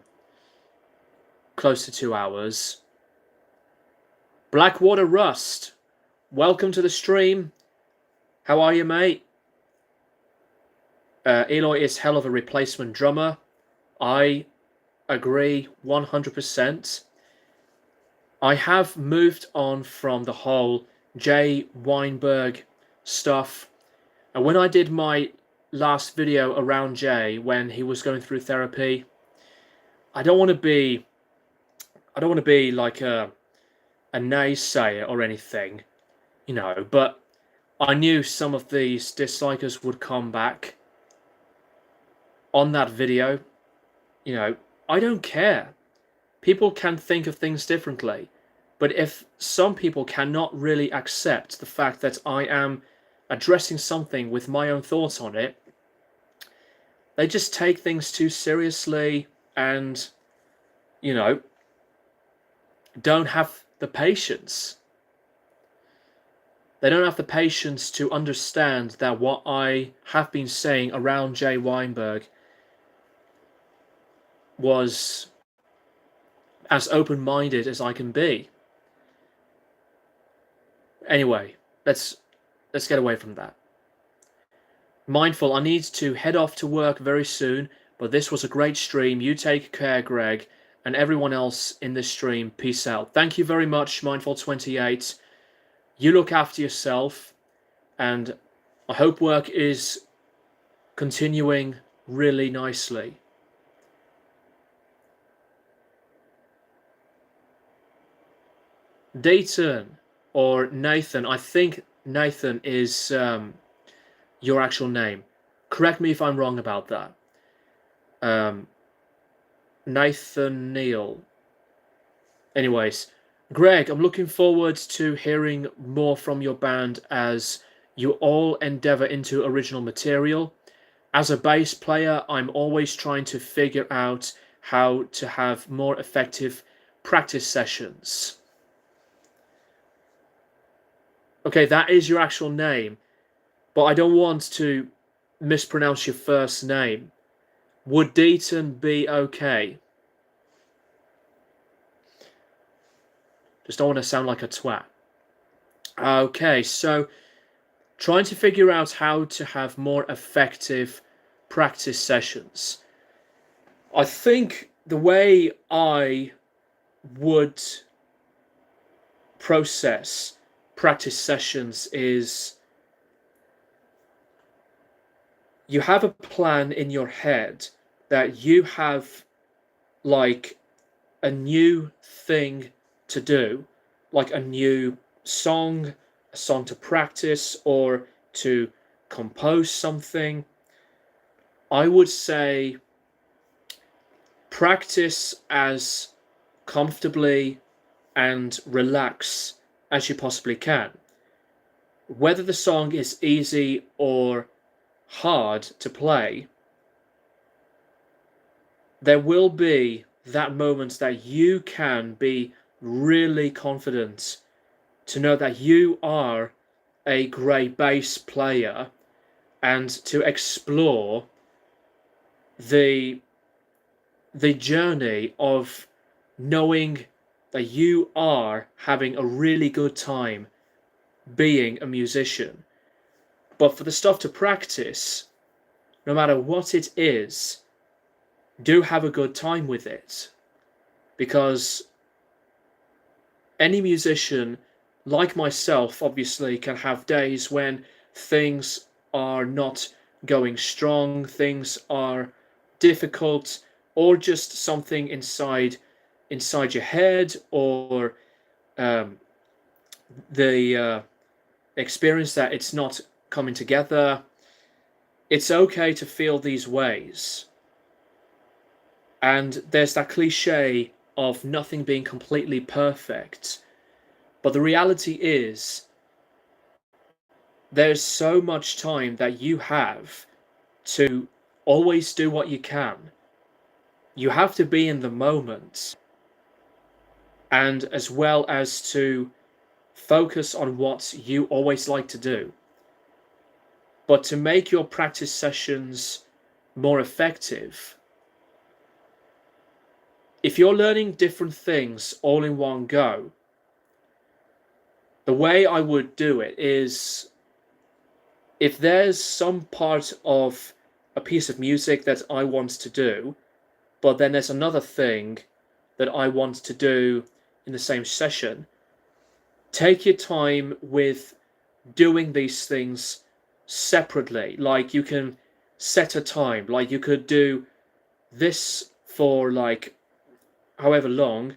2 hours. Blackwater Rust, welcome to the stream. How are you, mate? Eloy is hell of a replacement drummer. I agree 100%. I have moved on from the whole Jay Weinberg stuff. And when I did my last video around Jay when he was going through therapy, I don't want to be like a naysayer or anything, you know, but I knew some of these dislikers would come back on that video. You know, I don't care. People can think of things differently. But if some people cannot really accept the fact that I am addressing something with my own thoughts on it, they just take things too seriously and, you know, don't have the patience. They don't have the patience to understand that what I have been saying around Jay Weinberg was as open-minded as I can be. Anyway, let's get away from that. Mindful, I need to head off to work very soon, but this was a great stream. You take care, Greg, and everyone else in this stream. Peace out. Thank you very much, Mindful28. You look after yourself, and I hope work is continuing really nicely. Dayton or Nathan, I think Nathan is your actual name. Correct me if I'm wrong about that. Nathan Neal. Anyways, Greg, I'm looking forward to hearing more from your band as you all endeavor into original material. As a bass player, I'm always trying to figure out how to have more effective practice sessions. Okay, that is your actual name, but I don't want to mispronounce your first name. Would Deaton be okay? Just don't want to sound like a twat. Okay, so trying to figure out how to have more effective practice sessions. I think the way I would process practice sessions is you have a plan in your head that you have like a new thing to do, like a new song, a song to practice or to compose something. I would say practice as comfortably and relax as you possibly can. Whether the song is easy or hard to play, there will be that moment that you can be really confident to know that you are a great bass player and to explore the journey of knowing that you are having a really good time being a musician. But for the stuff to practice, no matter what it is, do have a good time with it. Because any musician, like myself, obviously, can have days when things are not going strong, things are difficult, or just something inside your head, or the experience that it's not coming together. It's okay to feel these ways. And there's that cliche of nothing being completely perfect. But the reality is, there's so much time that you have to always do what you can. You have to be in the moment. and as well as to focus on what you always like to do. But to make your practice sessions more effective, if you're learning different things all in one go, the way I would do it is, if there's some part of a piece of music that I want to do, but then there's another thing that I want to do in the same session, take your time with doing these things separately. Like, you can set a time, like you could do this for like however long,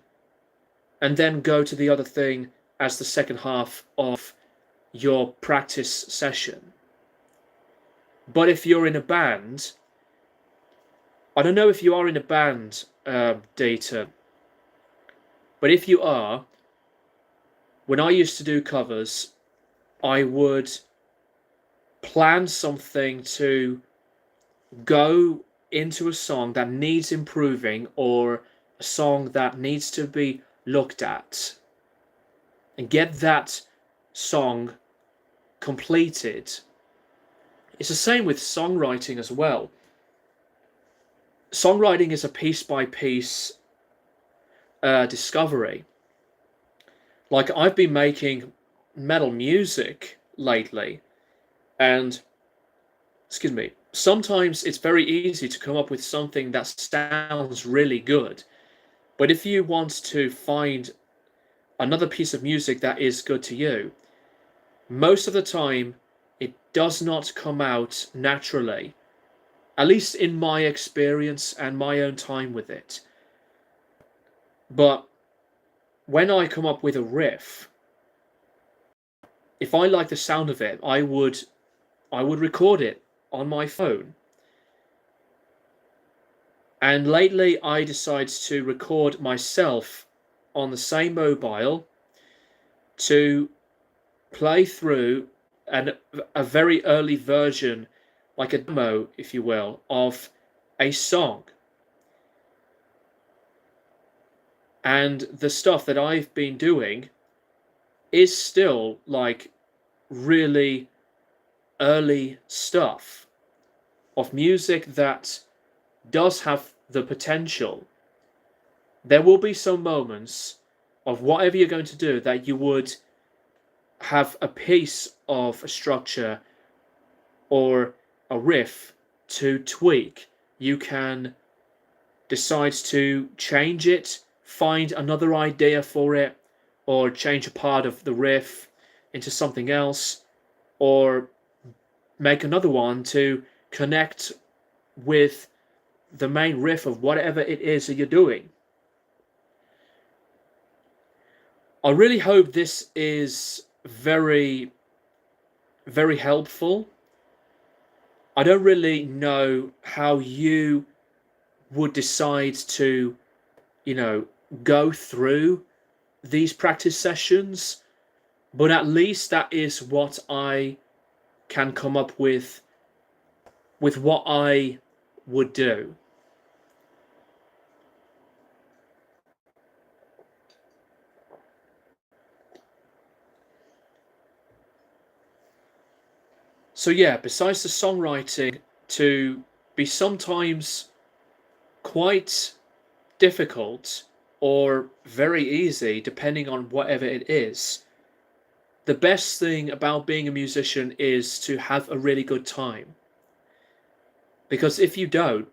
and then go to the other thing as the second half of your practice session. But if you're in a band, I don't know if you are in a band, Data, but if you are, when I used to do covers, I would plan something to go into a song that needs improving, or a song that needs to be looked at, and get that song completed. It's the same with songwriting as well. Songwriting is a piece by piece discovery. Like, I've been making metal music lately, and excuse me, sometimes it's very easy to come up with something that sounds really good. But if you want to find another piece of music that is good to you, most of the time it does not come out naturally, at least in my experience and my own time with it. But when I come up with a riff, if I like the sound of it, I would record it on my phone. And lately I decided to record myself on the same mobile to play through a very early version, like a demo, if you will, of a song. And the stuff that I've been doing is still like really early stuff of music that does have the potential. There will be some moments of whatever you're going to do that you would have a piece of a structure or a riff to tweak. You can decide to change it, find another idea for it, or change a part of the riff into something else, or make another one to connect with the main riff of whatever it is that you're doing. I really hope this is very, very helpful. I don't really know how you would decide to, go through these practice sessions, but at least that is what I can come up with what I would do. So yeah, besides the songwriting to be sometimes quite difficult or very easy, depending on whatever it is, the best thing about being a musician is to have a really good time. Because if you don't,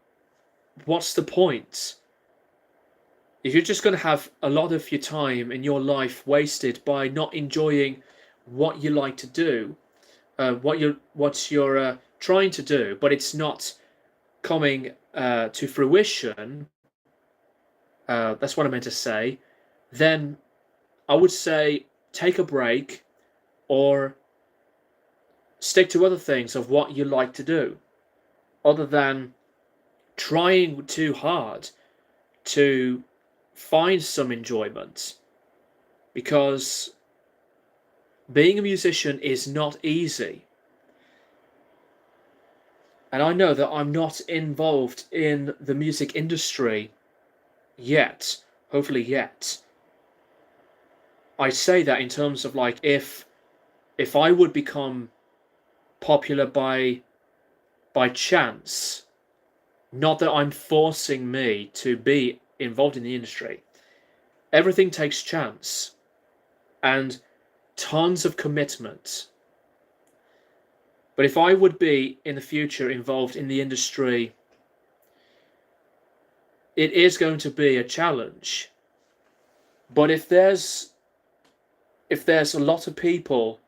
what's the point? If you're just going to have a lot of your time in your life wasted by not enjoying what you like to do, what you're trying to do, but it's not coming to fruition, that's what I meant to say, then I would say take a break, or stick to other things of what you like to do, other than trying too hard to find some enjoyment. Because being a musician is not easy. And I know that I'm not involved in the music industry yet, hopefully yet. I say that in terms of like if I would become popular by chance, not that I'm forcing me to be involved in the industry. Everything takes chance and tons of commitment. But if I would be in the future involved in the industry, it is going to be a challenge. But if there's a lot of people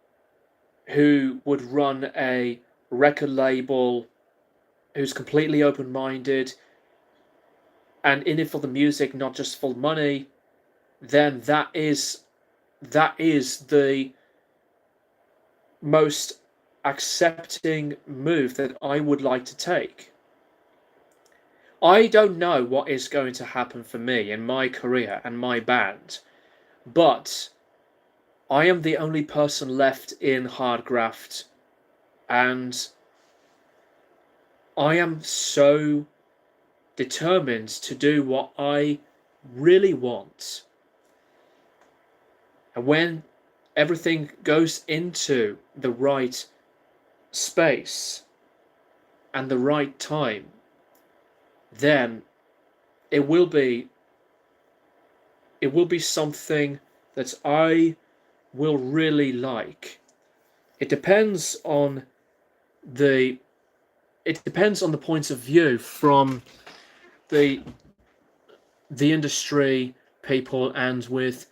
who would run a record label who's completely open-minded and in it for the music, not just for money, then that is the most accepting move that I would like to take. I don't know what is going to happen for me in my career and my band, but I am the only person left in Hardgraft, and I am so determined to do what I really want. And when everything goes into the right space and the right time, then it will be something that I will really like. It depends on the points of view from the industry people and with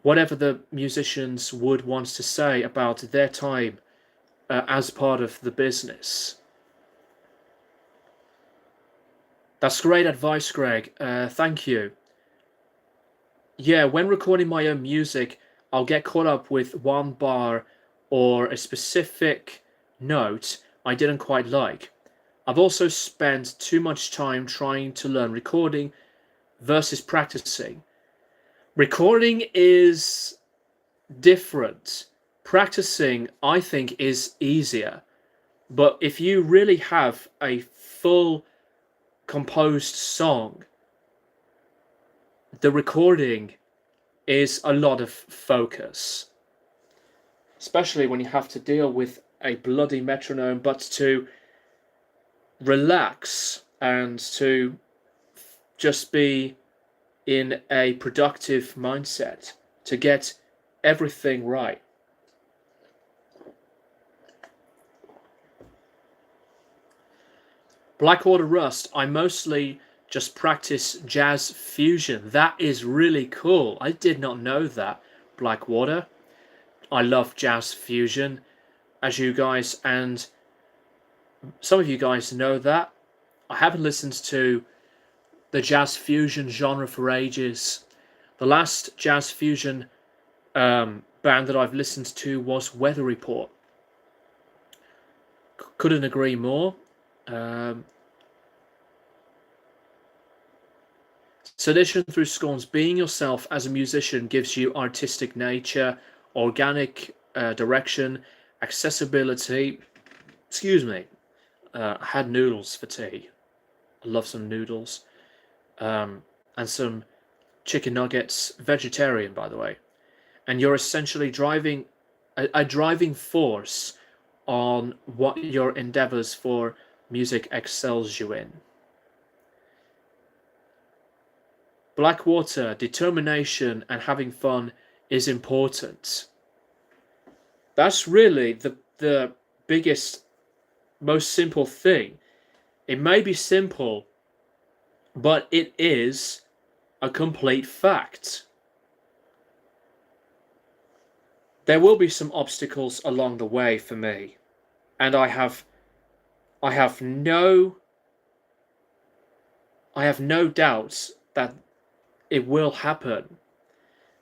whatever the musicians would want to say about their time as part of the business. That's great advice, Greg. Thank you. Yeah, when recording my own music, I'll get caught up with one bar or a specific note I didn't quite like. I've also spent too much time trying to learn recording versus practicing. Recording is different. Practicing, I think, is easier. But if you really have a full composed song, the recording is a lot of focus, especially when you have to deal with a bloody metronome, but to relax and to just be in a productive mindset to get everything right. Blackwater Rust, I mostly just practice jazz fusion. That is really cool. I did not know that, Blackwater. I love jazz fusion, as you guys and some of you guys know that. I haven't listened to the jazz fusion genre for ages. The last jazz fusion band that I've listened to was Weather Report. Couldn't agree more. Sedition through Scorns. Being yourself as a musician gives you artistic nature, organic direction, accessibility. Excuse me. I had noodles for tea. I love some noodles. And some chicken nuggets. Vegetarian, by the way. And you're essentially driving a driving force on what your endeavors for music excels you in. Blackwater, determination and having fun is important. That's really the biggest, most simple thing. It may be simple, but it is a complete fact. There will be some obstacles along the way for me, and I have no doubts that it will happen,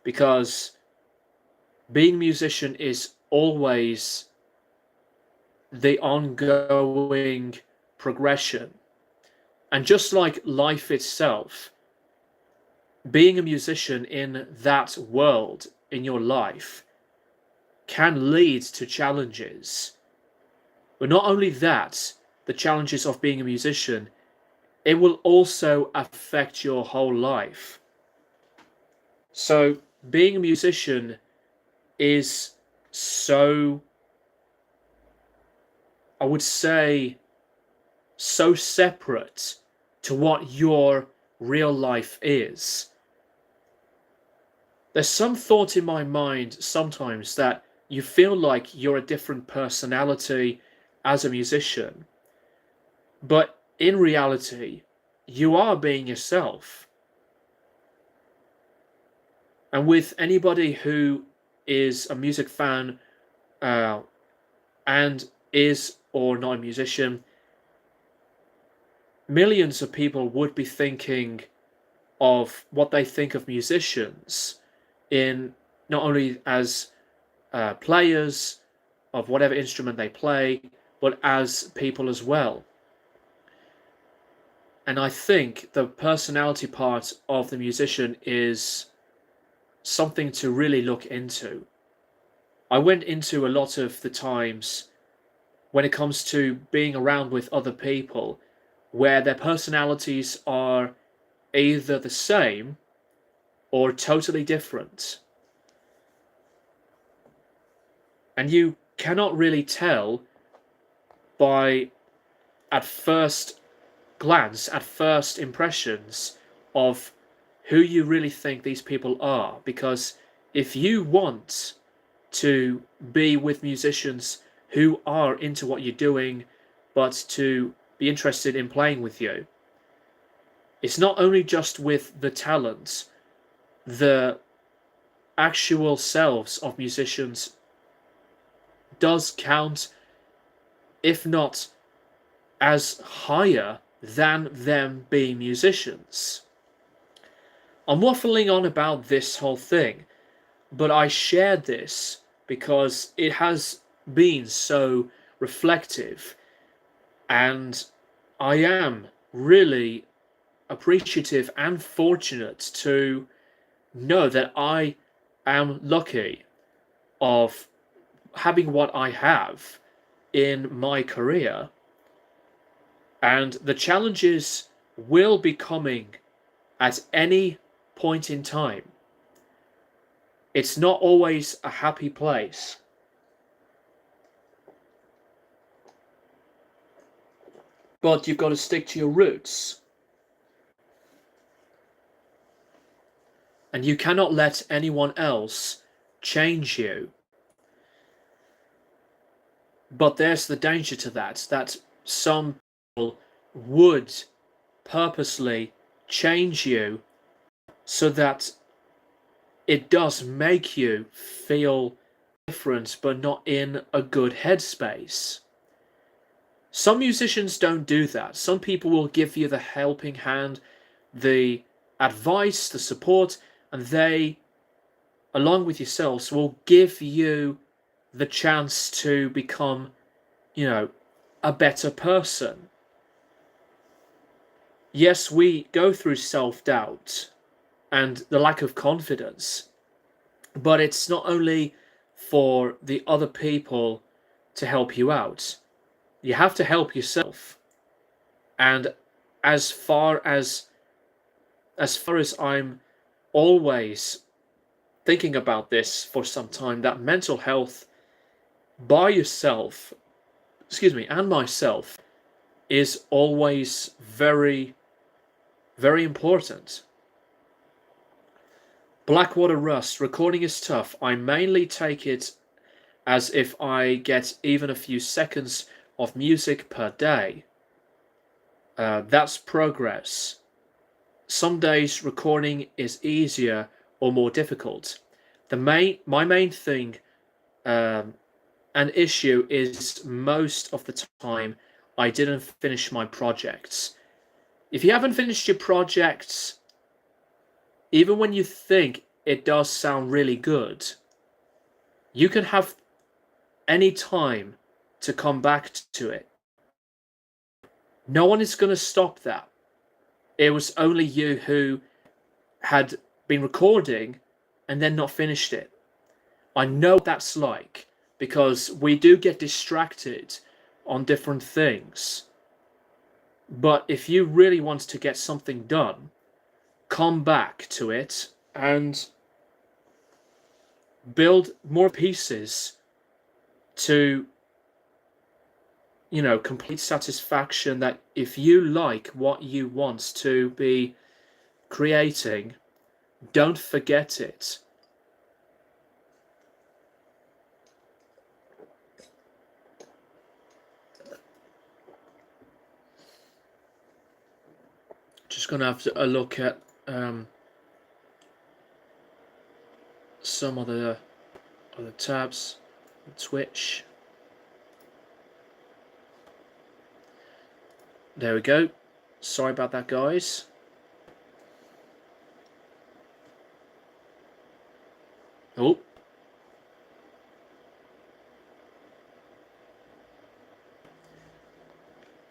because being a musician is always the ongoing progression. And just like life itself, being a musician in that world, in your life, can lead to challenges. But not only that, the challenges of being a musician, it will also affect your whole life. So being a musician is so, I would say, so separate to what your real life is. There's some thought in my mind sometimes that you feel like you're a different personality as a musician, but in reality, you are being yourself. And with anybody who is a music fan uh, and is or not a musician, millions of people would be thinking of what they think of musicians in not only as players of whatever instrument they play, but as people as well. And I think the personality part of the musician is something to really look into. I went into a lot of the times when it comes to being around with other people where their personalities are either the same or totally different. And you cannot really tell by at first glance, at first impressions of who you really think these people are. Because if you want to be with musicians who are into what you're doing, but to be interested in playing with you, it's not only just with the talent, the actual selves of musicians does count, if not as higher than them being musicians. I'm waffling on about this whole thing, but I shared this because it has been so reflective, and I am really appreciative and fortunate to know that I am lucky of having what I have in my career, and the challenges will be coming at any point in time. It's not always a happy place. But you've got to stick to your roots. And you cannot let anyone else change you. But there's the danger to that some people would purposely change you so that it does make you feel different, but not in a good headspace. Some musicians don't do that. Some people will give you the helping hand, the advice, the support, and they, along with yourselves, will give you the chance to become, a better person. Yes, we go through self-doubt and the lack of confidence, but it's not only for the other people to help you out. You have to help yourself. And as far as I'm always thinking about this for some time, that mental health by yourself, and myself, is always very, very important. Blackwater Rust, recording is tough. I mainly take it as if I get even a few seconds of music per day. That's progress. Some days recording is easier or more difficult. My main thing an issue is most of the time I didn't finish my projects. If you haven't finished your projects, even when you think it does sound really good, you can have any time to come back to it. No one is going to stop that. It was only you who had been recording and then not finished it. I know what that's like, because we do get distracted on different things. But if you really want to get something done, come back to it and build more pieces to, complete satisfaction, that if you like what you want to be creating, don't forget it. Just gonna have a look at some other tabs. Twitch. There we go. Sorry about that, guys. Oh.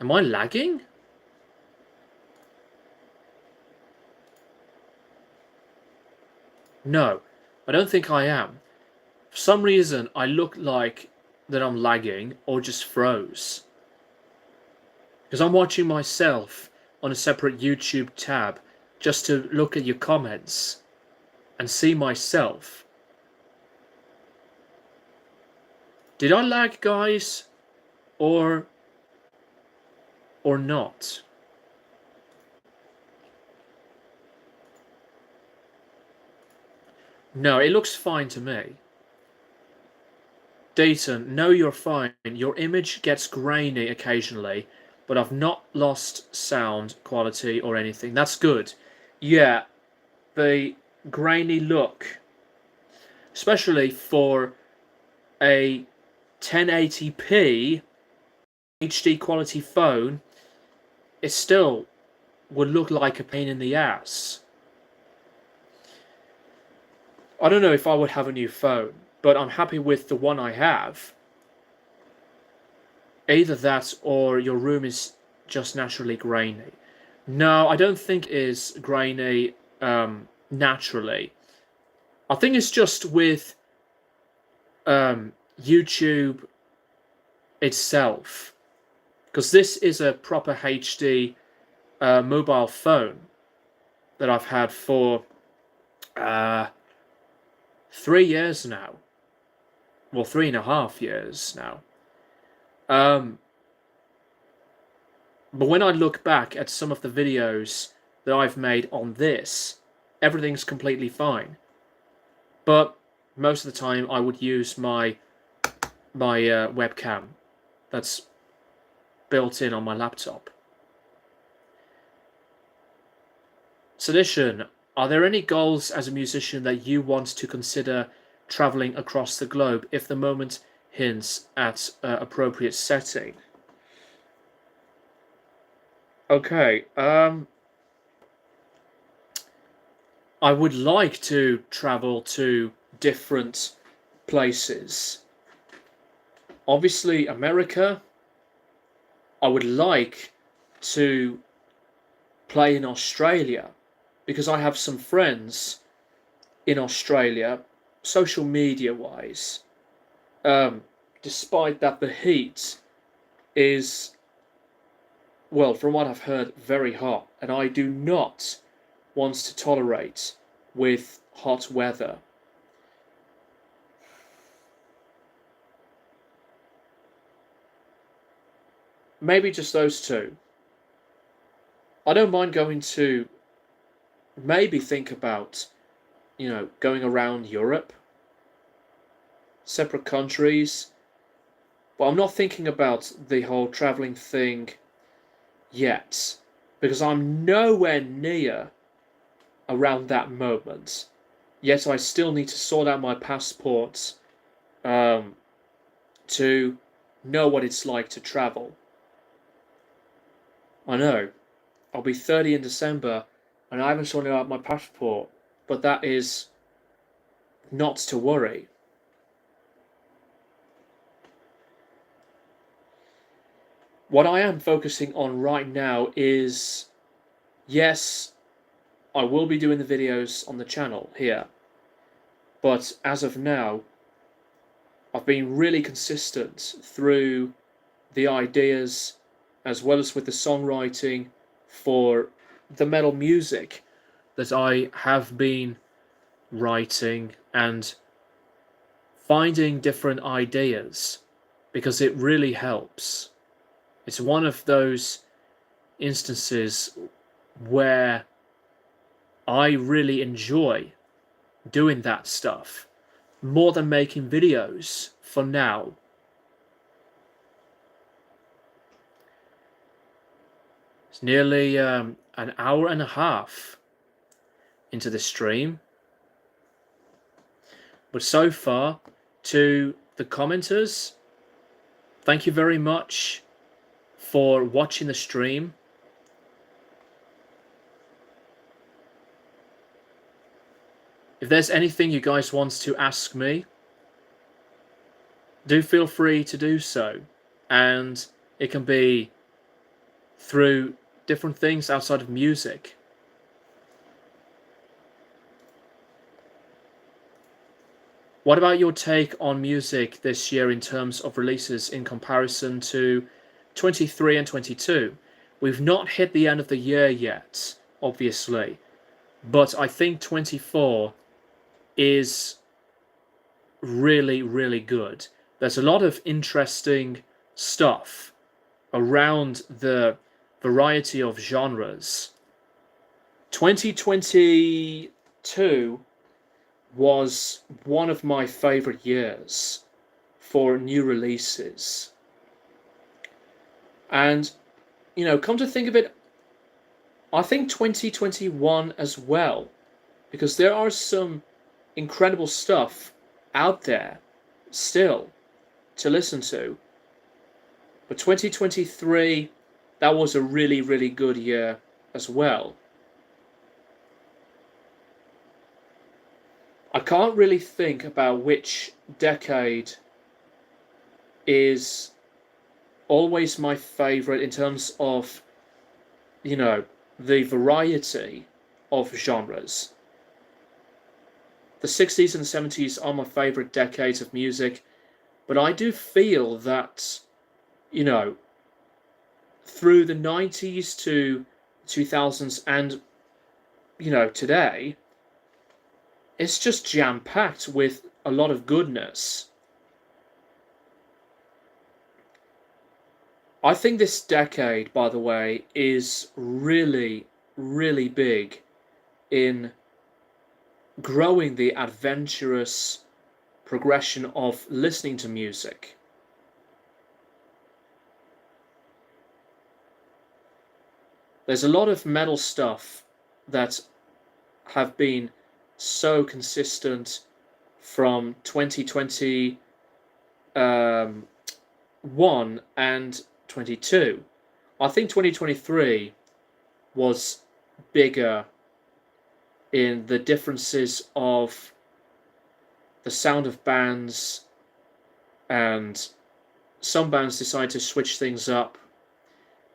Am I lagging? No, I don't think I am. For some reason, I look like that I'm lagging or just froze. Because I'm watching myself on a separate YouTube tab just to look at your comments and see myself. Did I lag, guys? Or not? No, it looks fine to me. Dayton, no, you're fine. Your image gets grainy occasionally, but I've not lost sound quality or anything. That's good. Yeah, the grainy look, especially for a 1080p HD quality phone, it still would look like a pain in the ass. I don't know if I would have a new phone, but I'm happy with the one I have. Either that or your room is just naturally grainy. No, I don't think it is grainy naturally. I think it's just with YouTube itself. Because this is a proper HD mobile phone that I've had for 3 years now. Well, 3.5 years now. But when I look back at some of the videos that I've made on this, everything's completely fine. But most of the time I would use my webcam that's built in on my laptop. Sedition, are there any goals as a musician that you want to consider traveling across the globe if the moment hints at appropriate setting? Okay, I would like to travel to different places. Obviously, America. I would like to play in Australia because I have some friends in Australia, social media wise. Despite that, the heat is, well, from what I've heard, very hot, and I do not want to tolerate with hot weather. Maybe just those two. I don't mind going to, maybe think about, going around Europe, separate countries, but I'm not thinking about the whole traveling thing yet, because I'm nowhere near around that moment. Yet I still need to sort out my passport to know what it's like to travel. I know, I'll be 30 in December and I haven't sorted out my passport, but that is not to worry. What I am focusing on right now is, yes, I will be doing the videos on the channel here, but as of now, I've been really consistent through the ideas as well as with the songwriting for the metal music that I have been writing and finding different ideas, because it really helps. It's one of those instances where I really enjoy doing that stuff more than making videos for now. It's nearly an hour and a half into the stream, but so far, to the commenters, thank you very much for watching the stream. If there's anything you guys want to ask me, do feel free to do so, and it can be through different things outside of music. What about your take on music this year in terms of releases in comparison to 23 and 22? We've not hit the end of the year yet, obviously, but I think 24 is really, really good. There's a lot of interesting stuff around the variety of genres. 2022 was one of my favorite years for new releases. And, you know, come to think of it, I think 2021 as well, because there are some incredible stuff out there still to listen to. But 2023, that was a really, really good year as well. I can't really think about which decade is always my favorite in terms of, you know, the variety of genres. The 60s and 70s are my favorite decades of music, but I do feel that, you know, through the 90s to 2000s and, you know, today, it's just jam-packed with a lot of goodness. I think this decade, by the way, is really, really big in growing the adventurous progression of listening to music. There's a lot of metal stuff that have been so consistent from 2021 and 22. I think 2023 was bigger in the differences of the sound of bands, and some bands decide to switch things up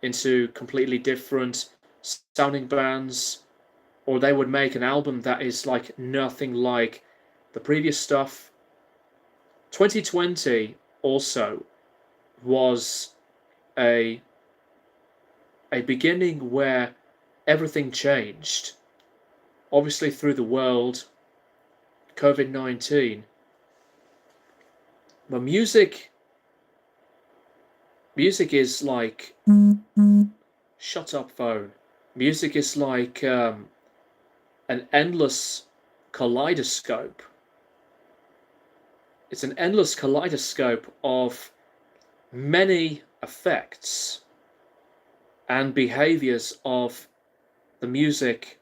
into completely different sounding bands, or they would make an album that is like nothing like the previous stuff. 2020 also was a beginning where everything changed. Obviously through the world, COVID-19. But music is like, shut up phone. Music is like an endless kaleidoscope. It's an endless kaleidoscope of many effects and behaviors of the music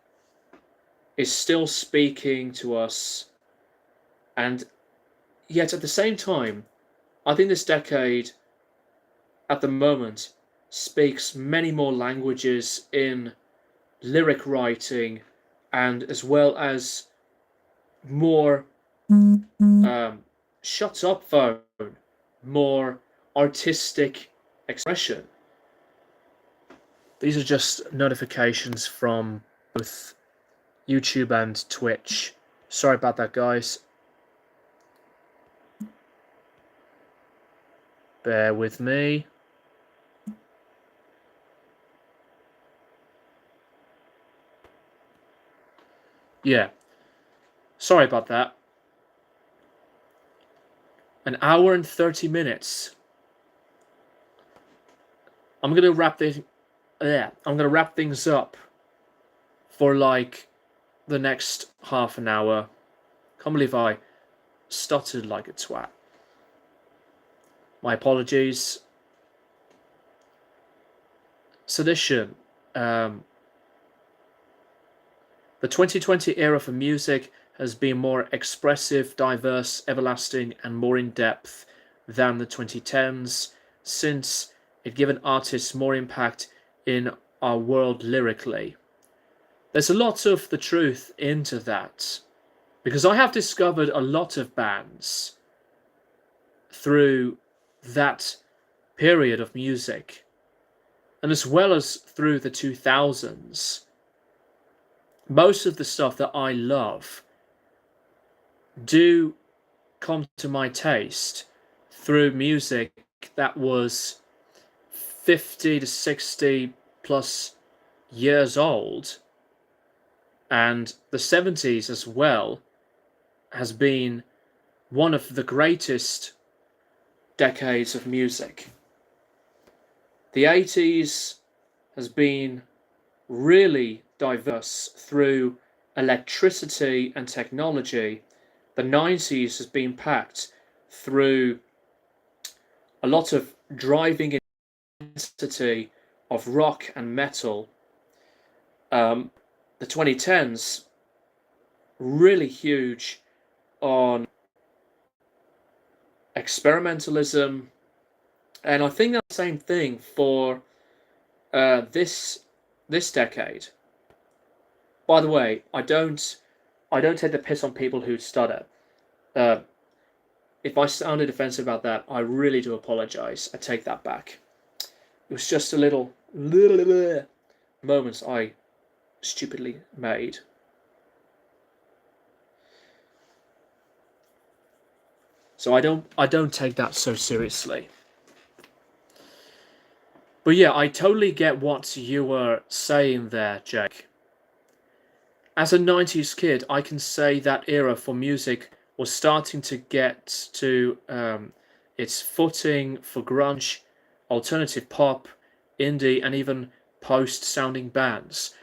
is still speaking to us, and yet at the same time, I think this decade at the moment speaks many more languages in lyric writing, and as well as more shut up phone, more artistic expression. These are just notifications from both YouTube and Twitch. Sorry about that, guys. Bear with me. Yeah. Sorry about that. An hour and 30 minutes. I'm gonna wrap this. Yeah, I'm gonna wrap things up for like the next half an hour. Can't believe I stuttered like a twat. My apologies. Sedition. The 2020 era for music has been more expressive, diverse, everlasting, and more in-depth than the 2010s, since it given artists more impact in our world lyrically. There's a lot of the truth into that, because I have discovered a lot of bands through that period of music, and as well as through the 2000s. Most of the stuff that I love do come to my taste through music that was 50 to 60 plus years old, and the 70s as well has been one of the greatest decades of music. The 80s has been really diverse through electricity and technology. The 90s has been packed through a lot of driving intensity of rock and metal. The 2010s, really huge on experimentalism, and I think that's the same thing for this decade. By the way, I don't take the piss on people who stutter. If I sounded offensive about that, I really do apologize. I take that back. It was just a little moments I stupidly made. So I don't take that so seriously. But yeah, I totally get what you were saying there, Jake. As a 90s kid, I can say that era for music was starting to get to its footing for grunge, alternative pop, indie, and even post-sounding bands.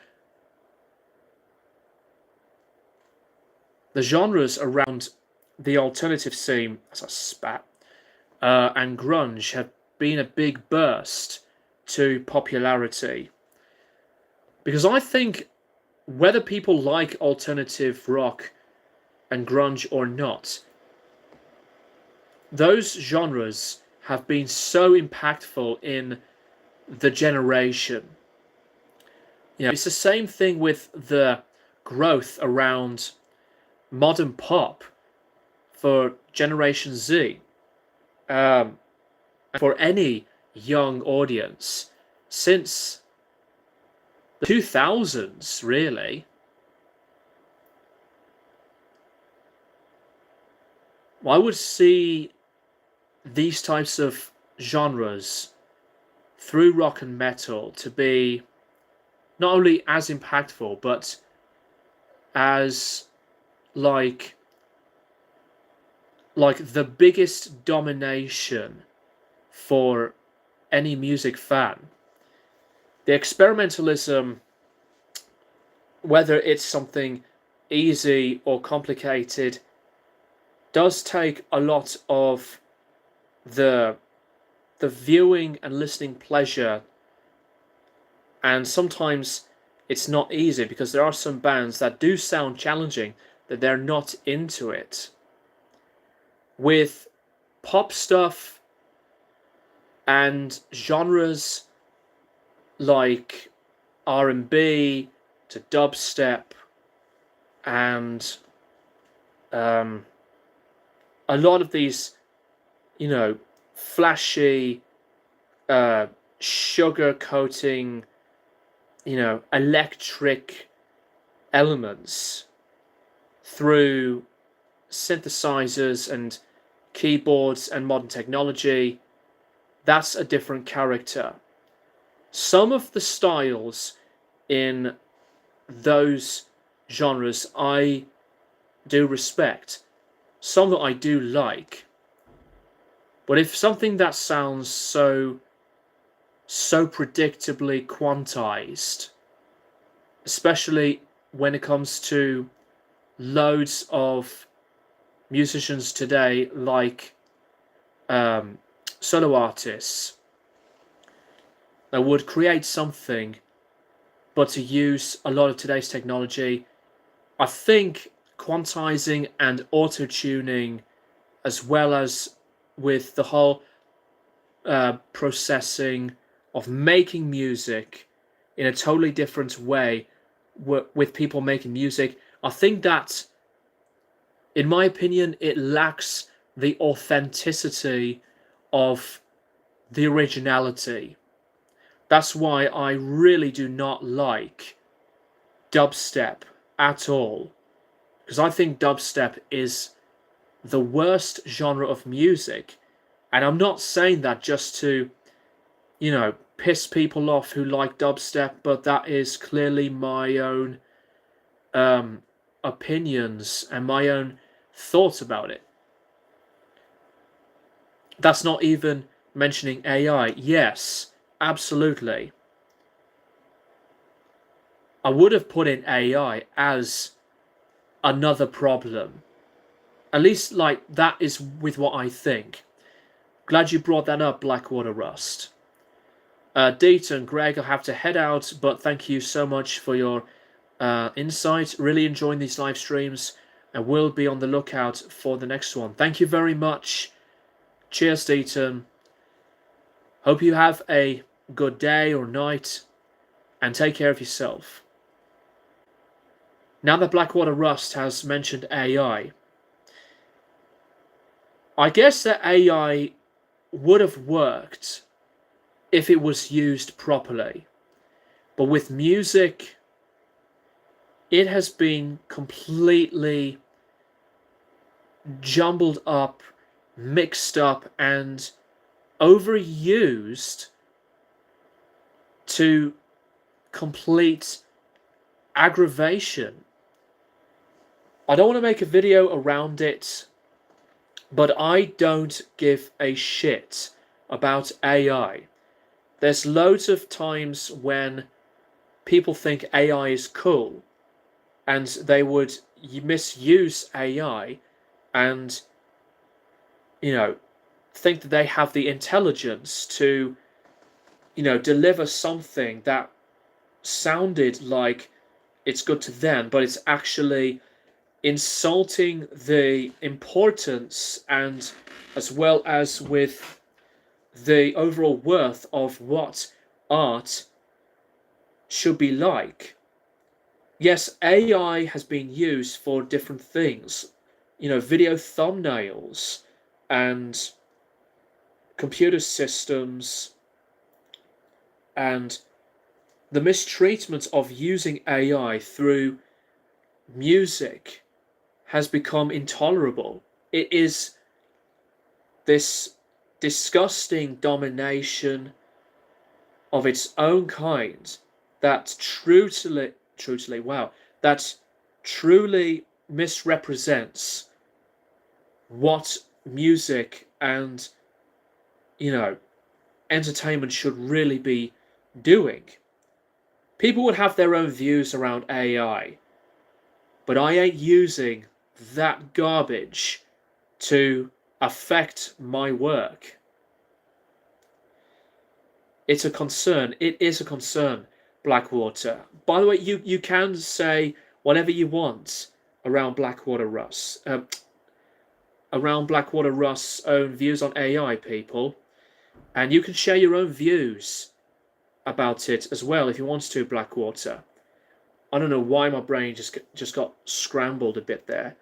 The genres around the alternative scene, as I spat, and grunge have been a big burst to popularity. Because I think whether people like alternative rock and grunge or not, those genres have been so impactful in the generation. You know, it's the same thing with the growth around modern pop for Generation Z, for any young audience since the 2000s, really. I would see these types of genres through rock and metal to be not only as impactful, but as like the biggest domination for any music fan. The experimentalism, whether it's something easy or complicated, does take a lot of the viewing and listening pleasure, and sometimes it's not easy because there are some bands that do sound challenging that they're not into it. With pop stuff and genres like R&B to dubstep and a lot of these, you know, flashy, sugar coating, you know, electric elements through synthesizers and keyboards and modern technology, that's a different character. Some of the styles in those genres I do respect, some that I do like, But if something that sounds so predictably quantized, especially when it comes to loads of musicians today, like solo artists, that would create something, but to use a lot of today's technology, I think quantizing and auto tuning, as well as with the whole processing of making music in a totally different way with people making music, I think that, in my opinion, it lacks the authenticity of the originality. That's why I really do not like dubstep at all, because I think dubstep is the worst genre of music. And I'm not saying that just to, piss people off who like dubstep, but that is clearly my own opinions and my own thoughts about it. That's not even mentioning AI. Yes, absolutely. I would have put in AI as another problem. At least, like, that is with what I think. Glad you brought that up, Blackwater Rust. Deet and Greg, I have to head out, but thank you so much for your insight. Really enjoying these live streams, and we'll be on the lookout for the next one. Thank you very much. Cheers, Deaton. Hope you have a good day or night, and take care of yourself. Now that Blackwater Rust has mentioned AI, I guess that AI would have worked if it was used properly. But with music, it has been completely jumbled up, mixed up, and overused to complete aggravation. I don't want to make a video around it, but I don't give a shit about AI. There's loads of times when people think AI is cool, and they would misuse AI and, think that they have the intelligence to, deliver something that sounded like it's good to them, but it's actually insulting the importance and as well as with the overall worth of what art should be like. Yes, AI has been used for different things, video thumbnails and computer systems, and the mistreatment of using AI through music has become intolerable. It is this disgusting domination of its own kind that that truly misrepresents what music and, entertainment should really be doing. People would have their own views around AI, but I ain't using that garbage to affect my work. It's a concern. It is a concern, Blackwater. By the way, you can say whatever you want around Blackwater Russ. Around Blackwater Russ's own views on AI, people. And you can share your own views about it as well if you want to, Blackwater. I don't know why my brain just got scrambled a bit there.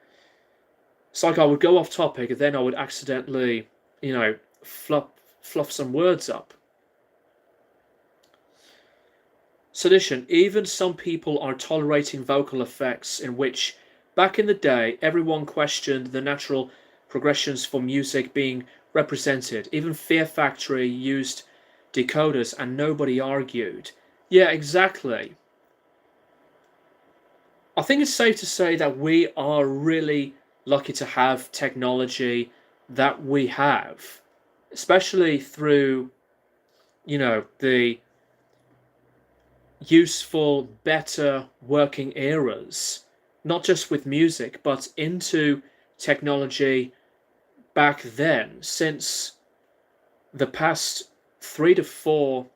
It's like I would go off topic and then I would accidentally, fluff some words up. Sedition. Even some people are tolerating vocal effects in which, back in the day, everyone questioned the natural progressions for music being represented. Even Fear Factory used decoders and nobody argued. Yeah, exactly. I think it's safe to say that we are really lucky to have technology that we have. especially through, the useful, better working eras, not just with music, but into technology back then, since the past 3 to 4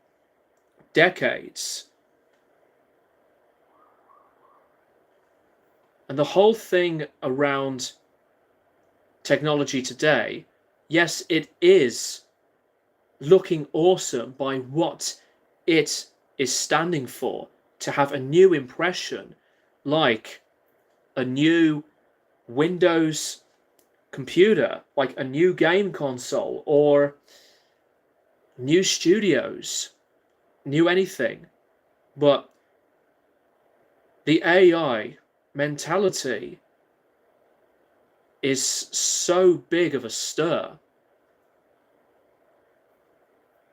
decades. And the whole thing around technology today, yes, it is looking awesome by what it is standing for, to have a new impression, like a new Windows computer, like a new game console, or new studios, new anything. But the AI mentality is so big of a stir.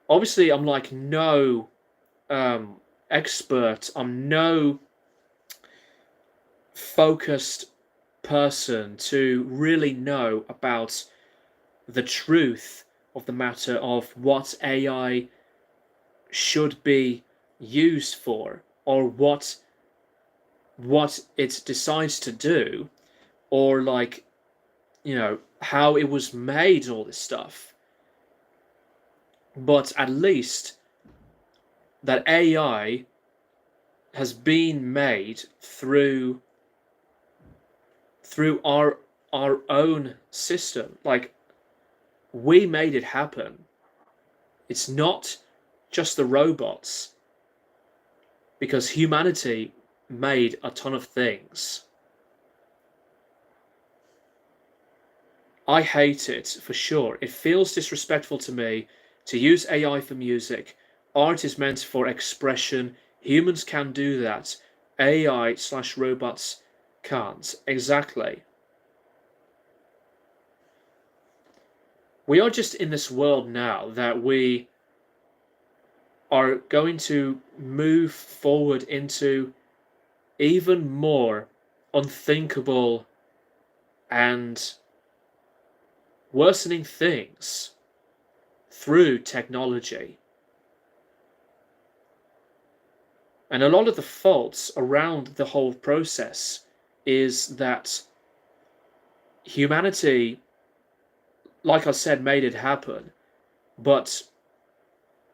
Obviously, I'm like no expert, I'm no focused person to really know about the truth of the matter of what AI should be used for, or what it decides to do, or like, how it was made, all this stuff. But at least that AI has been made through our own system. Like, we made it happen. It's not just the robots, because humanity made a ton of things. I hate it for sure. It feels disrespectful to me to use AI for music. Art is meant for expression. Humans can do that. AI/robots can't. Exactly. We are just in this world now that we are going to move forward into even more unthinkable and worsening things through technology. And a lot of the faults around the whole process is that humanity, like I said, made it happen, but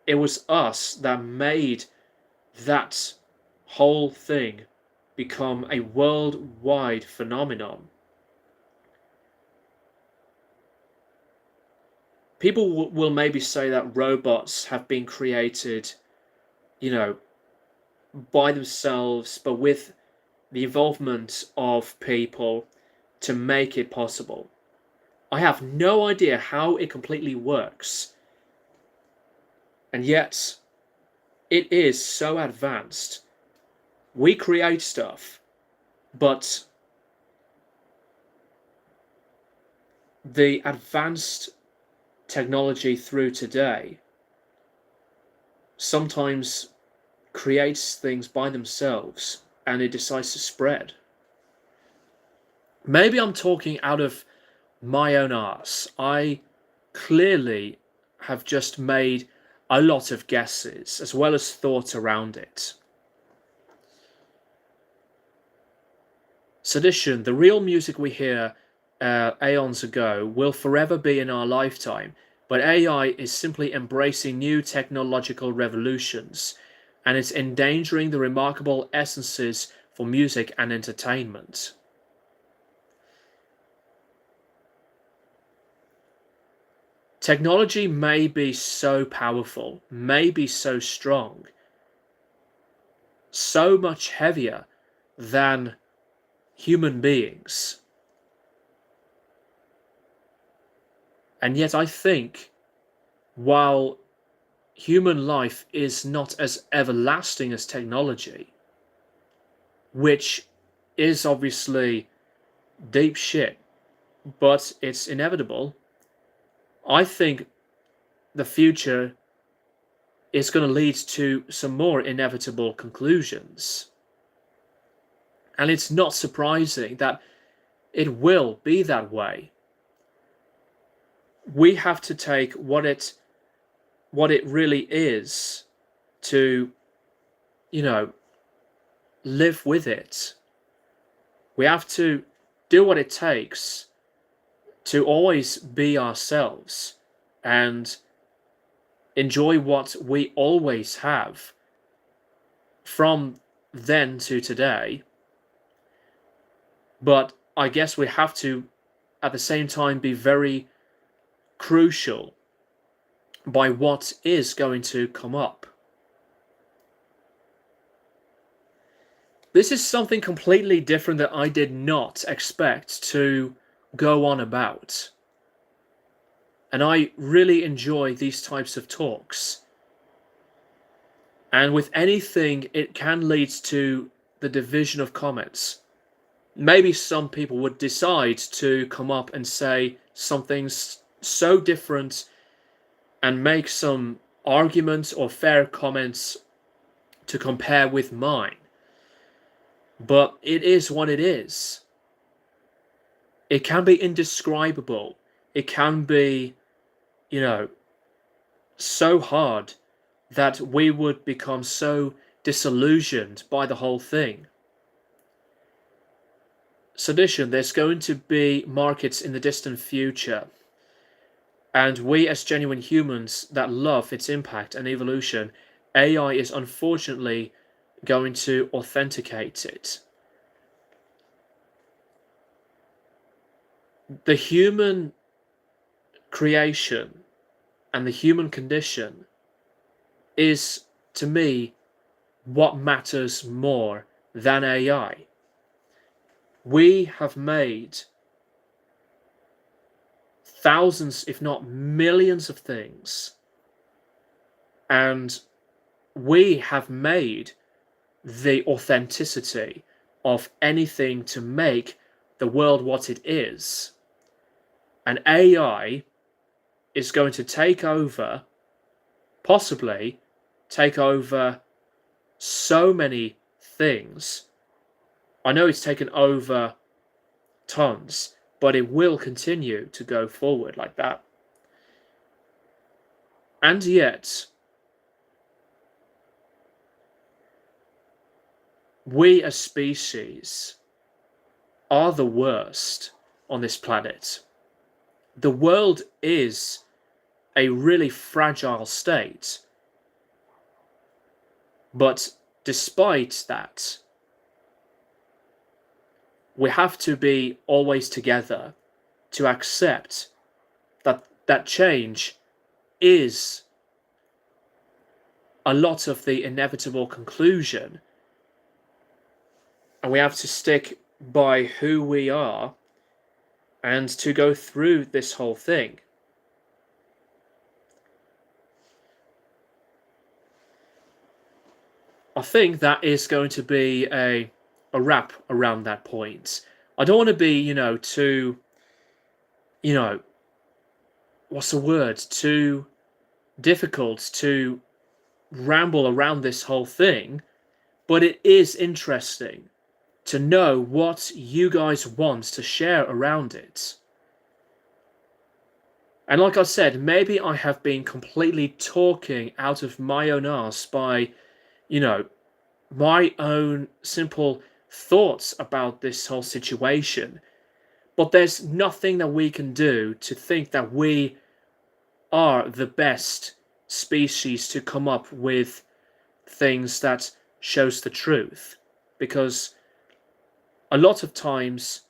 it was us that made that whole thing become a worldwide phenomenon. People will maybe say that robots have been created, you know, by themselves, but with the involvement of people to make it possible. I have no idea how it completely works, and yet it is so advanced. We create stuff, but the advanced technology through today sometimes creates things by themselves and it decides to spread. Maybe I'm talking out of my own arse. I clearly have just made a lot of guesses as well as thoughts around it. Sedition, the real music we hear aeons ago, will forever be in our lifetime, but AI is simply embracing new technological revolutions, and it's endangering the remarkable essences for music and entertainment. Technology may be so powerful, may be so strong, so much heavier than human beings. And yet I think, while human life is not as everlasting as technology, which is obviously deep shit, but it's inevitable, I think the future is going to lead to some more inevitable conclusions. And it's not surprising that it will be that way. we have to take what it really is to, you know, live with it. We have to do what it takes to always be ourselves and enjoy what we always have from then to today. But I guess we have to, at the same time, be very crucial by what is going to come up. This is something completely different that I did not expect to go on about. And I really enjoy these types of talks. And with anything, it can lead to the division of comments. Maybe some people would decide to come up and say something so different and make some arguments or fair comments to compare with mine. But it is what it is. It can be indescribable. It can be, so hard that we would become so disillusioned by the whole thing. Sedition, there's going to be markets in the distant future. And we as genuine humans that love its impact and evolution, AI is unfortunately going to authenticate it. The human creation and the human condition is, to me, what matters more than AI. We have made thousands, if not millions of things, and we have made the authenticity of anything to make the world what it is. And AI is going to take over, possibly take over so many things. I know it's taken over tons, but it will continue to go forward like that. And yet, we as species are the worst on this planet. The world is a really fragile state. But despite that, we have to be always together to accept that change is a lot of the inevitable conclusion. And we have to stick by who we are and to go through this whole thing. I think that is going to be a wrap around that point. I don't want to be, too, what's the word? Too difficult to ramble around this whole thing, but it is interesting to know what you guys want to share around it. And like I said, maybe I have been completely talking out of my own arse by, my own simple thoughts about this whole situation. But there's nothing that we can do to think that we are the best species to come up with things that shows the truth. Because a lot of times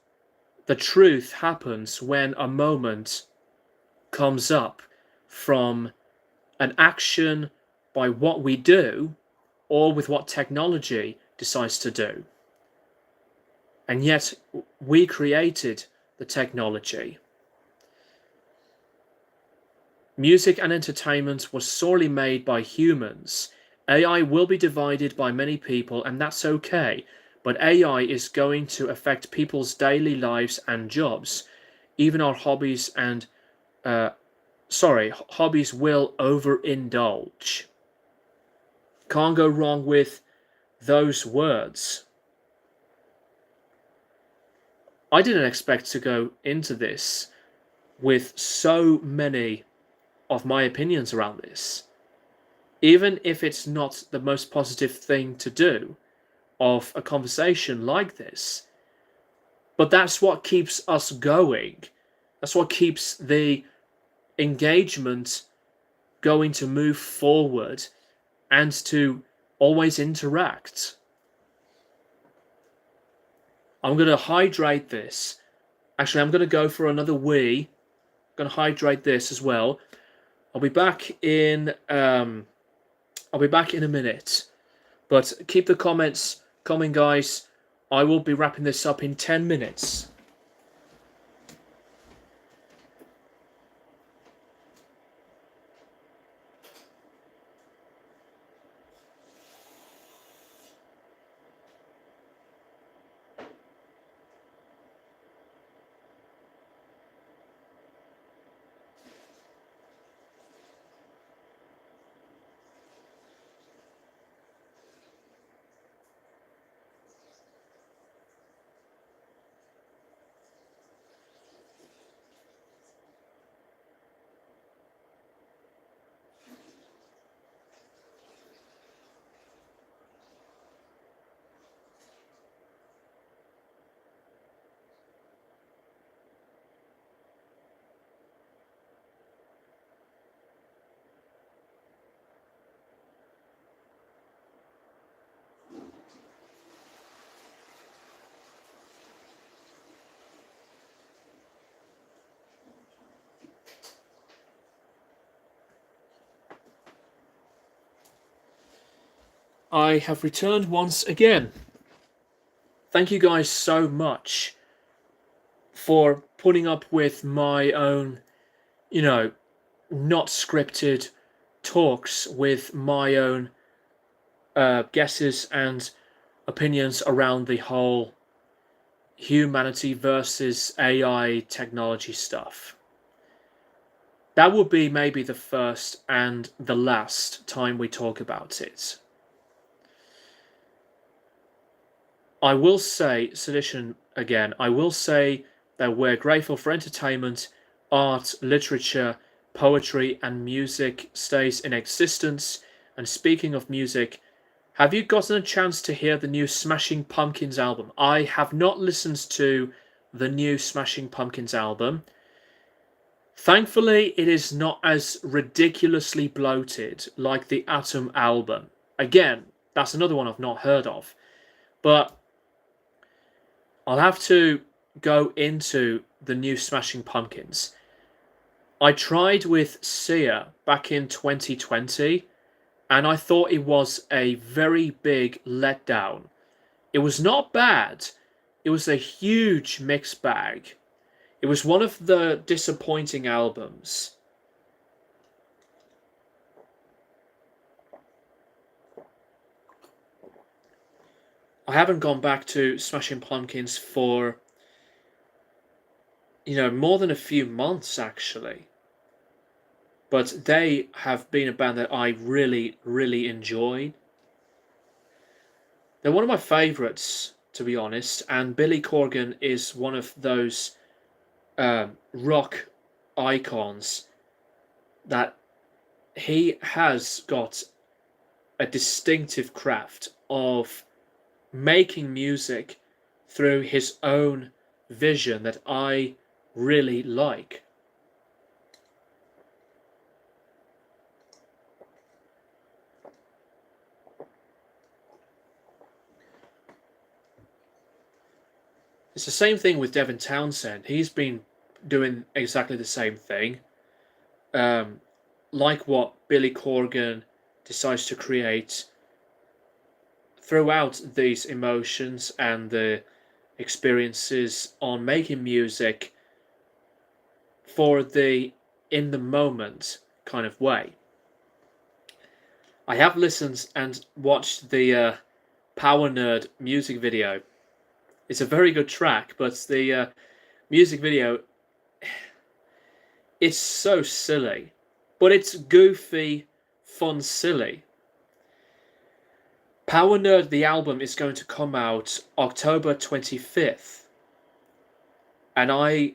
the truth happens when a moment comes up from an action by what we do or with what technology decides to do. And yet we created the technology. Music and entertainment was sorely made by humans. AI will be divided by many people, and that's okay. But AI is going to affect people's daily lives and jobs. Even our hobbies and hobbies will overindulge. Can't go wrong with those words. I didn't expect to go into this with so many of my opinions around this, even if it's not the most positive thing to do of a conversation like this. But that's what keeps us going. That's what keeps the engagement going to move forward and to always interact. I'm going to hydrate this. Actually, I'm going to go for another wee. I'm going to hydrate this as well. I'll be back in a minute. But keep the comments coming, guys. I will be wrapping this up in 10 minutes. I have returned once again. Thank you guys so much for putting up with my own, not scripted talks with my own guesses and opinions around the whole humanity versus AI technology stuff. That would be maybe the first and the last time we talk about it. I will say, Sedition again, I will say that we're grateful for entertainment, art, literature, poetry, and music stays in existence. And speaking of music, have you gotten a chance to hear the new Smashing Pumpkins album? I have not listened to the new Smashing Pumpkins album. Thankfully, it is not as ridiculously bloated like the Atom album. Again, that's another one I've not heard of. But I'll have to go into the new Smashing Pumpkins. I tried with Sia back in 2020, and I thought it was a very big letdown. It was not bad. It was a huge mixed bag. It was one of the disappointing albums. I haven't gone back to Smashing Pumpkins for, more than a few months actually. But they have been a band that I really, really enjoy. They're one of my favourites, to be honest, and Billy Corgan is one of those rock icons that he has got a distinctive craft of making music through his own vision that I really like. It's the same thing with Devin Townsend. He's been doing exactly the same thing. Like what Billy Corgan decides to create throughout these emotions and the experiences on making music for the in the moment kind of way. I have listened and watched the Power Nerd music video. It's a very good track, but the music video, it's so silly, but it's goofy, fun, silly. Power Nerd, the album, is going to come out October 25th. And I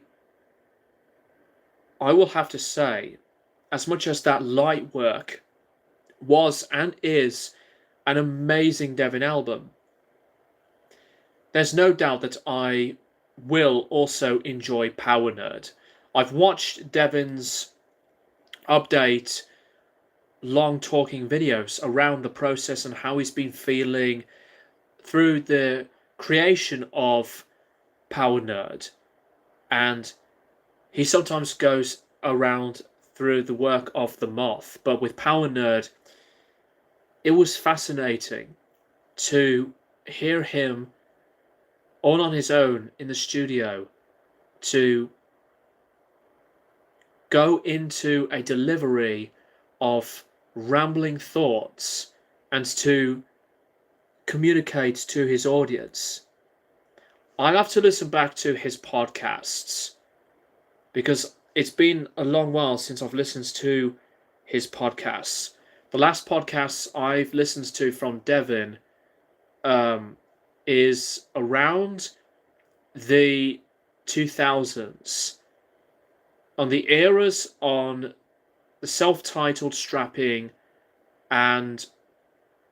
I will have to say, as much as that light work was and is an amazing Devin album, there's no doubt that I will also enjoy Power Nerd. I've watched Devin's update long talking videos around the process and how he's been feeling through the creation of Power Nerd. And he sometimes goes around through the work of the Moth, but with Power Nerd, it was fascinating to hear him all on his own in the studio to go into a delivery of rambling thoughts and to communicate to his audience. I'll have to listen back to his podcasts because it's been a long while since I've listened to his podcasts. The last podcasts I've listened to from Devin is around the 2000s, on the eras on the self-titled Strapping and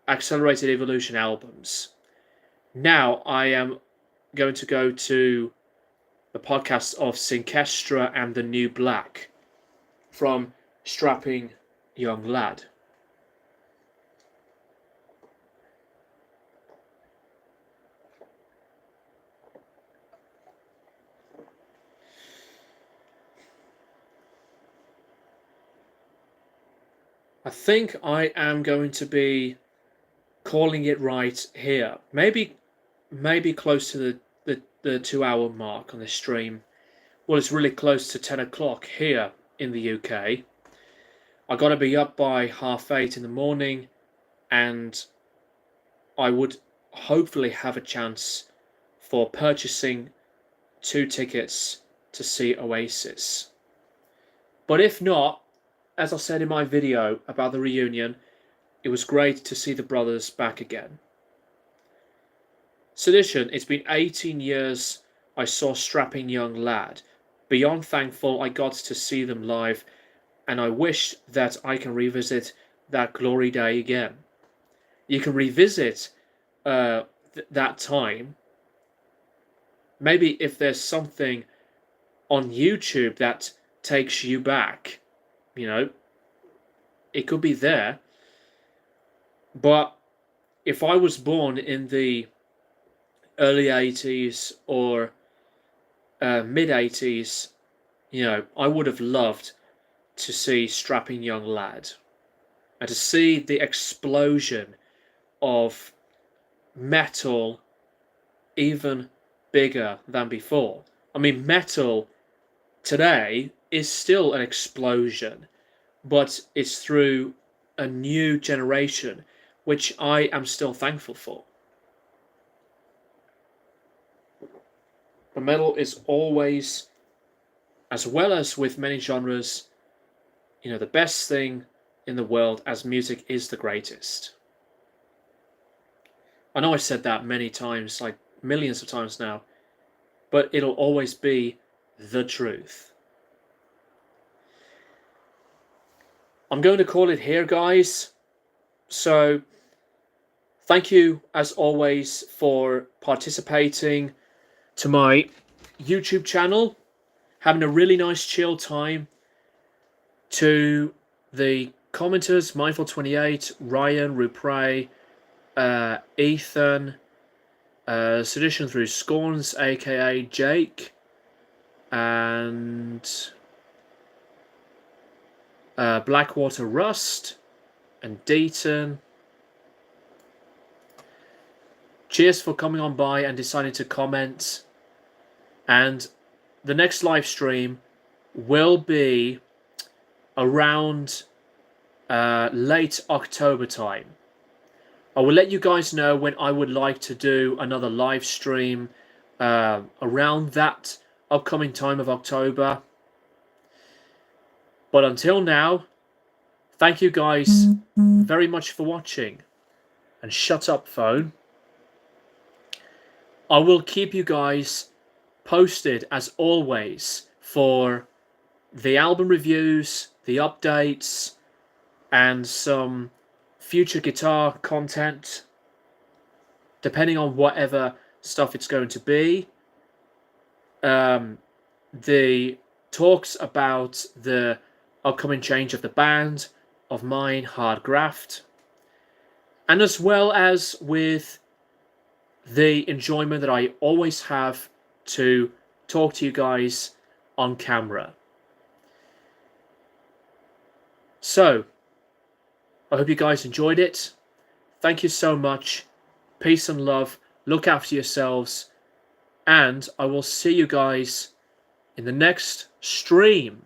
Accelerated Evolution albums. Now I am going to go to the podcast of Synkestra and the New Black from Strapping Young Lad. I think I am going to be calling it right here. Maybe close to the 2 hour mark on this stream. Well, it's really close to 10 o'clock here in the UK. I got to be up by 8:30 in the morning, and I would hopefully have a chance for purchasing 2 tickets to see Oasis. But if not, as I said in my video about the reunion, it was great to see the brothers back again. Sedition, it's been 18 years I saw Strapping Young Lad. Beyond thankful I got to see them live, and I wish that I can revisit that glory day again. You can revisit that time. Maybe if there's something on YouTube that takes you back, you know, it could be there. But if I was born in the early 80s or mid 80s, you know, I would have loved to see Strapping Young Lad and to see the explosion of metal even bigger than before. I mean, metal today is still an explosion, but it's through a new generation, which I am still thankful for. But metal is always, as well as with many genres, you know, the best thing in the world, as music is the greatest. I know I said that many times, like millions of times now, but it'll always be the truth. I'm going to call it here, guys. So, thank you, as always, for participating to my YouTube channel. Having a really nice chill time. To the commenters, Mindful28, Ryan, Rupray, Ethan, Sedition Through Scorns, aka Jake, and Blackwater Rust, and Deaton. Cheers for coming on by and deciding to comment. And the next live stream will be around late October time. I will let you guys know when I would like to do another live stream around that upcoming time of October. But until now, thank you guys very much for watching. And shut up, phone. I will keep you guys posted as always for the album reviews, the updates, and some future guitar content, depending on whatever stuff it's going to be. The talks about the upcoming change of the band, of mine, Hard Graft, and as well as with the enjoyment that I always have to talk to you guys on camera. So, I hope you guys enjoyed it. Thank you so much. Peace and love. Look after yourselves. And I will see you guys in the next stream.